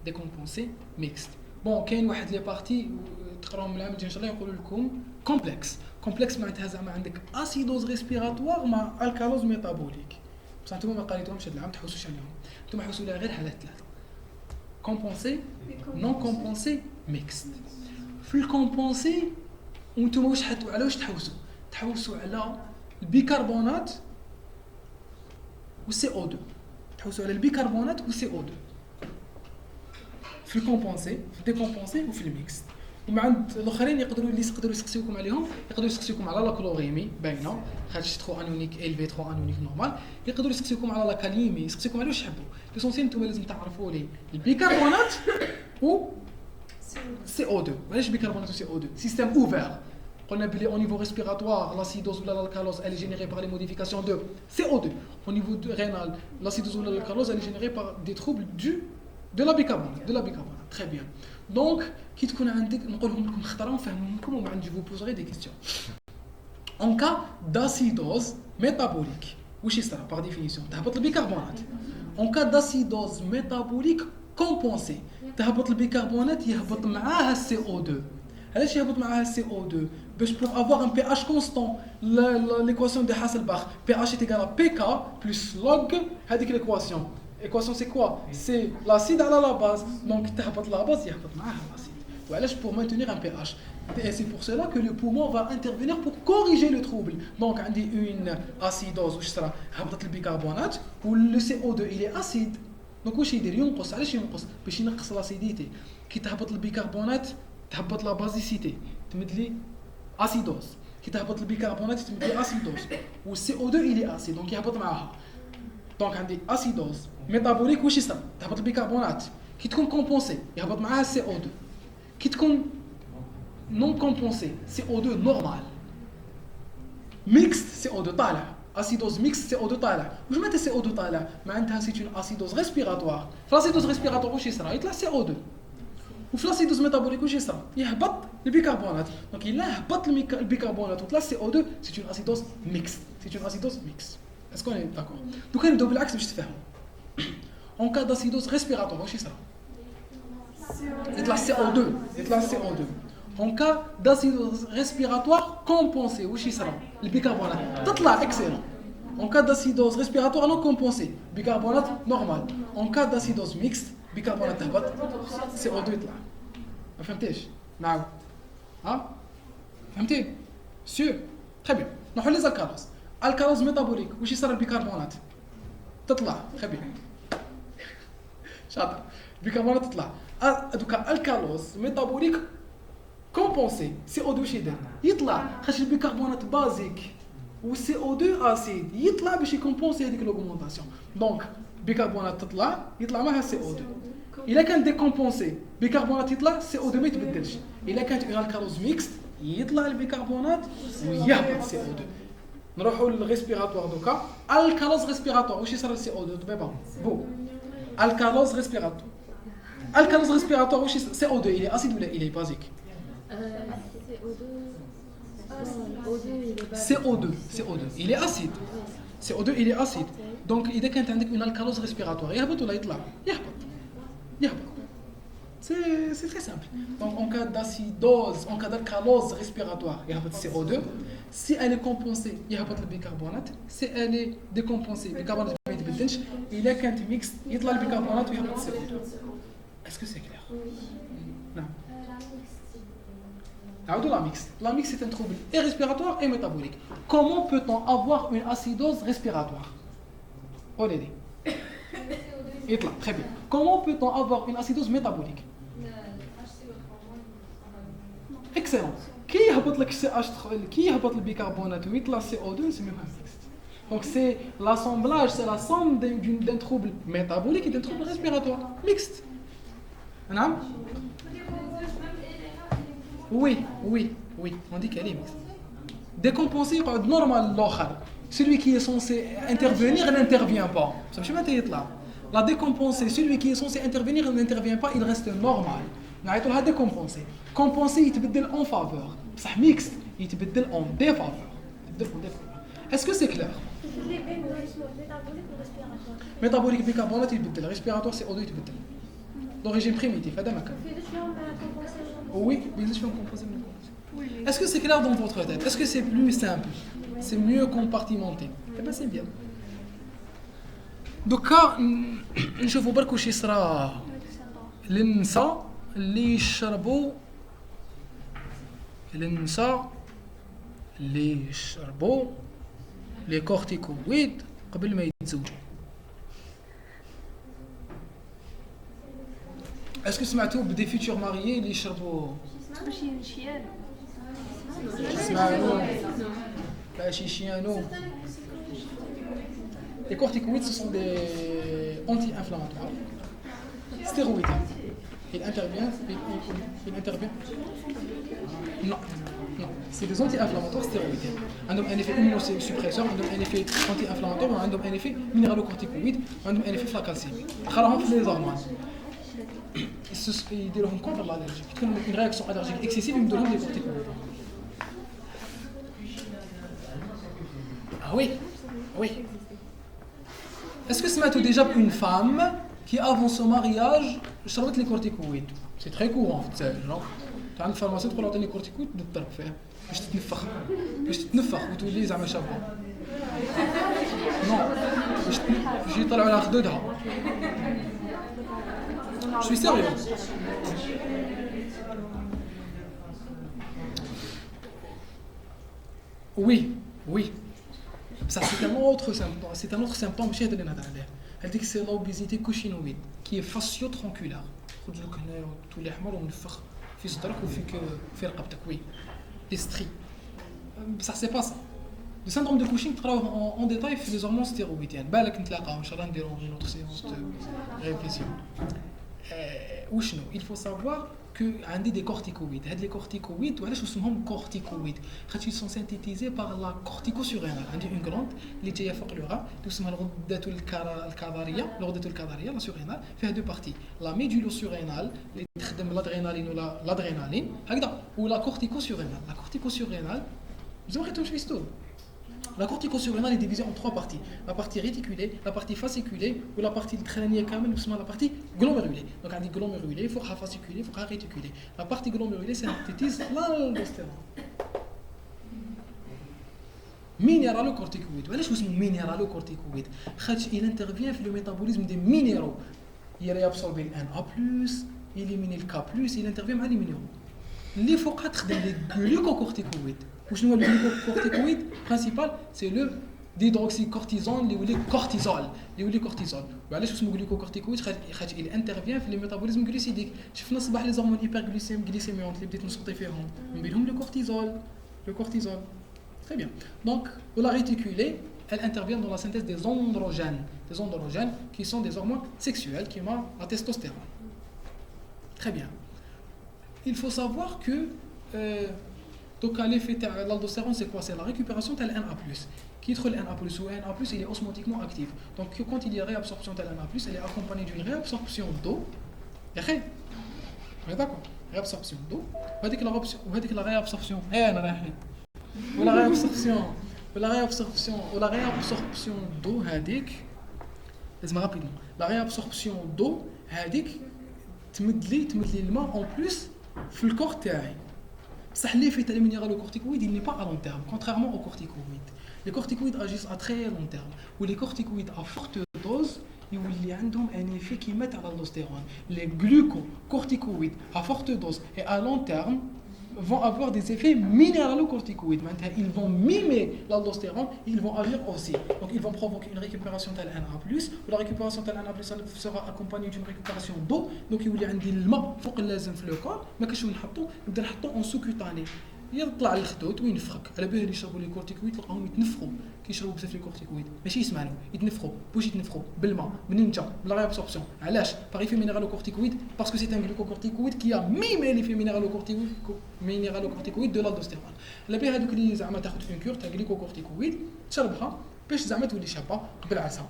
Décompensé, mixte. Bon, كاين واحد لي بارتي تقراهم العام الجاي ان شاء الله يقولوا لكم كومبلكس معناتها زعما عندك اسيدوز ريسبيراتوار مع الكالوز ميتابوليك بصح نتوما ما قريتوهمش هاد العام تحوسوش عليهم نتوما حوسوا لها غير حالات ثلاثه كومبونسي نون كومبونسي ميكست في الكومبونسي وانتوما على واش تحوسوا على البيكربونات والسي او 2 تحوسوا على البيكربونات والسي او 2 في الكومبونسي في الديكومبونسي وفي الميكس ومع عند الاخرين يقدروا يسقسيوكم عليهم يقدروا يسقسيوكم على لا كلوريمي باينه خاطش ترو انونيك الفي ترو انونيك نورمال يقدروا يسقسيوكم على لا كاليمي يسقسيوكم على واش تحبوا ليسونسيال نتوما لازم تعرفوا لي البيكربونات و سي او 2 علاش بيكربونات و سي او 2 سيستيم اوفير قلنا بلي au niveau respiratoire l'acidose ou l'alcalose elle est générée par les modifications de CO2 au niveau rénal l'acidose ou l'alcalose elle est générée par des troubles de la bicarbonate très bien donc كي تكون عندك نقولهم لكم خطره ونفهمهم لكم ومن عند جو بوزري دي كيستيون en cas d'acidose métabolique واش يصرى par définition تهبط البيكربونات en cas d'acidose métabolique compensée تهبط البيكربونات يهبط معاها CO2 علاش يهبط معاها CO2 pour avoir un pH constant, l'équation de Hasselbalch, pH est égal à pK plus log, هذيك l'équation. L'équation c'est quoi? C'est l'acide à la base, donc تهبط la base يهبط معاها l'acide. وعلاش pour maintenir un pH. Et c'est pour cela que le poumon va intervenir pour corriger le trouble. Donc عندي une acidose واش صرا؟ هبطت البيكربونات و le CO2 il est acide. دونك واش يدير؟ ينقص. علاش ينقص؟ باش ينقص لاسيديتي. كي تهبط البيكربونات تهبط لا بازيسيتي تمد لي اسيدوز. كي تهبط البيكربونات تمد لي اسيدوز و السي او 2 il est acide دونك يهبط معاها. دونك عندي اسيدوز ميتابوليك واش يصرا؟ تهبط البيكربونات. كي تكون كومبونسي يهبط معاها السي او 2. كي تكون نون كومبونسي سي او 2 نورمال. ميكس سي او 2 طالع. اسيدوز ميكس سي او 2 طالع. واش معناتها سي او 2 طالع؟ معناتها سي اون اسيدوز ريسبيراتوار. فلاسيدوز ريسبيراتوار واش يصرا؟ يطلع سي او 2. وفي لاسيدوز ميتابوليك واش يصرا؟ يهبط البيكربونات. دونك الا هبط البيكربونات وطلع سي او 2 سي اون اسيدوز ميكس. سي اون اسيدوز ميكس. اسكو انا داكور؟ دوكا نبداو بالعكس باش تفهموا. اون كا داسيدوز ريسبيراتوار واش يصرا؟ يطلع سي او 2. يطلع سي او 2. En cas d'acidose respiratoire compensée, واش يصرا؟ البيكربونات تطلع اكسلون. En cas d'acidose respiratoire non compensée, bicarbonate normal. En cas d'acidose mixte, bicarbonate تهبط CO2 يطلع. ما فهمتيش؟ نعم. ها؟ فهمتي؟ سيو؟ très bien. نروحوا لي زالكالوز. الكالوز ميتابوليك واش يصرا البيكربونات؟ تطلع. très bien. شاطر. البيكربونات تطلع. دوكا الكالوز ميتابوليك كومبونسي سي او 2 واش يدير؟ يطلع خاطر البيكربونات بازيك و سي او 2 اسيد يطلع باش يكومبونسي هذيك لوغمونطاسيون. دونك بيكربونات تطلع يطلع معها سي او 2. الا كان ديكومبونسي بيكربونات يطلع سي او 2 ما يتبدلش. الا كانت اون الكالوز ميكست يطلع البيكربونات ويهبط سي او 2. نروحوا للريسبيراتوار دوكا. الكالوز ريسبيراتوار واش يصرا للسي او 2 طبيبه؟ بو الكالوز ريسبيراتوار. الكالوز ريسبيراتوار واش سي او 2 il est acide ولا il est basique؟ CO2, il est acide. CO2 il est acide. Donc إذا كانت عندك une alcalose respiratoire يهبط ولا يطلع؟ يهبط. C'est très simple. Donc en cas d'acidose, en cas d'alcalose respiratoire يهبط CO2. Si elle est compensée يهبط البيكربونات. Si elle est décompensée البيكربونات ما يتبدلش. إذا كانت mixte يطلع البيكربونات ويهبط CO2. Est-ce que c'est clair? نعم. La mixte c'est un trouble et respiratoire et métabolique. Comment peut-on avoir une acidose respiratoire? Olé. Très bien. Comment peut-on avoir une acidose métabolique? Excellent. Qui هبط لك CH3 qui هبط البيكربونات ويطلع CO2 نسميوها mixte. Donc c'est l'assemblage, c'est la somme d'un trouble métabolique et d'un trouble respiratoire mixte. نعم. Oui, on dit qu'elle est mixte. Décompensé par normal l'autre. Celui qui est censé intervenir n'intervient pas. Ça veut dire que la décompensée, celui qui est censé intervenir n'intervient pas, il reste normal. نعيطوا لها décompensé. Compensé يتبدل en faveur. صح mixte يتبدل en défaveur. Est-ce que c'est clair? Métabolique bicarbonate يتبدل, respiratoire CO2 يتبدل. D'origine primitive, هذا ما كان. Oui, mais je vais me composer. Est-ce que c'est clair dans votre tête? Est-ce que c'est plus simple? C'est mieux compartimenté? Eh bien, c'est bien. Donc, نشوفوا برك واش يصرا للنساء اللي يشربوا لي كورتيكويد قبل ما يتزوجوا. Est-ce que سمعتوا بدي فيتور ماريي اللي يشربوا شيانو Les corticoïdes, ce sont des anti-inflammatoires stéroïdes. Il intervient. Non. C'est des anti-inflammatoires stéroïdes. Un effet immunosuppresseur, un effet anti-inflammatoire, un effet minéralocorticoïde, un effet flacalcémie. خلاهم في les hormones. يديروهم contre l'allergie. تكون une réaction allergique excessive يمدوا لهم les corticoïdes. Ah oui. Est-ce que c'est déjà une femme qui avant son mariage شربت les corticoïdes? C'est très courant, genre. عند الفارماسي تقول عطيني كورتيكويد تضرب فيه باش تتنفخ وتولي زعما شابه نو باش يطلعوا على خدودها شوي سيريو oui ça c'est un autre symptôme ماشي هذا اللي نهضر عليه هذيك سي لوبيزيتي كوشينويد كي فاسيو ترونكولار خرج لك هنايا تولي احمر ومنفخ في صدرك وفيك في رقبتك وي لي ستري بصح سي با سا لو syndrome de Cushing تقراوه en détail في لي هرمون ستيرويديان بالك نتلاقاو ان شاء الله نديرو une autre séance de révision وشنو il faut savoir que عندي des corticoïdes هاد les corticoïdes وعلاش اسمهم corticoïdes خاطر ils sont synthétisés par la corticosurrénale عندي une glande اللي جايه فوق الوعاء اسمها الغده الكظريه لا سورينال فيها دو بارتي لا ميدولوسورينال اللي تخدم لادرينالين ولا لادرينالين هكذا ولا كورتيكوسورينال بزاف غير شويه ستور La corticosurrénale est divisée en trois parties. La partie réticulée, la partie fasciculée ou la partie crânienne kamel ou la partie glomérulée. Donc on dit glomérulée, il faut fasciculée, il faut réticulée. La partie glomérulée synthétise l'aldostérone. Minéralocorticoïde. Pourquoi est-ce minéralocorticoïde? Il intervient dans le métabolisme des minéraux. Il réabsorbe le Na+, il élimine le K+, il intervient dans les minéraux. Les faut les glucocorticoïdes. وشنو هو الجلوكورتيكويد برينسيبال سي لو ديدروكسيكورتيزون اللي يولي كورتيزول وعلاش اسمه جلوكورتيكويد خاطر il انترفيان في لي ميتابوليزم جليسيديك شفنا الصباح لي زهرمون هايبرغليسيميون اللي بديت نسقطي فيهم من بينهم لو كورتيزول très bien donc la réticulée elle intervient dans la synthèse des androgènes qui sont des hormones sexuelles qui ont la testostérone très bien il faut savoir que donc l'effet de l'aldostérone c'est quoi? C'est la récupération de Na+. Qui trouve le Na+, ou Na+, il est osmotiquement actif. Donc quand il y a réabsorption de Na+, elle est accompagnée d'une réabsorption d'eau. On est d'accord? Réabsorption d'eau. On va dire que la réabsorption. La réabsorption d'eau, laisse-moi rapidement. La réabsorption d'eau, تمد لي الماء en plus في الكور تاعي. Ça l'effet des minéralocorticoïdes, il n'est pas à long terme, contrairement aux corticoïdes. Les corticoïdes agissent à très long terme. Ou les corticoïdes à forte dose, ils ont un effet qui met à l'aldostérone. Les glucocorticoïdes à forte dose et à long terme vont avoir des effets minéralocorticoïdes. Maintenant, ils vont mimer l'aldostérone, ils vont agir aussi. Donc, ils vont provoquer une récupération de Na+, ou la récupération de Na+, sera accompagnée d'une récupération d'eau. Donc, il y a un الماء فوق اللازم في le corps, ما كاش وين نحطو نبدا نحطو en sous-cutané. يطلع الخدود وينفخك على بالي اللي يشربوا لي كورتيكويد تلقاهم يتنفخوا كي يشربوا بزاف لي كورتيكويد ماشي يسمعوا يتنفخوا بوش يتنفخوا بالماء بالنينجا بلا ريابسوربسيون علاش باغ ايفي مينيرالوكورتيكويد باسكو سي ان glucocorticoïde qui a mimé l'effet minéralocorticoïde de l'aldostérone على بالي هذوك اللي زعما تاخذ في كور تاع glucocorticoïde تشربها باش زعما تولي شابه بالعسل.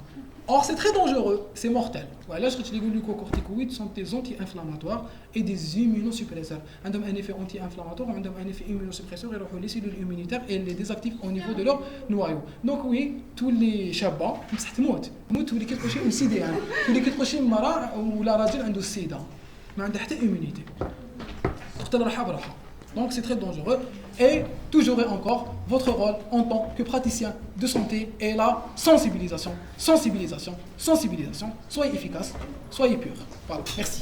Or c'est très dangereux, c'est mortel. Voilà, je les glucocorticoïdes sont des anti-inflammatoires et des immunosuppresseurs. Ils ont un effet anti-inflammatoire, ils ont un effet immunosuppresseur, ils ont les cellules immunitaires et les désactivent au niveau de leur noyau. Donc oui, tous les chabas, tous les qui prochent une sida, tous les qui prochent mara ou la radial عنده sida. ما عنده حتى immunité. تقتل راحة براحة. Donc c'est très dangereux. Et toujours et encore, votre rôle en tant que praticien de santé est la sensibilisation. Soyez efficace, soyez pur. Voilà, merci.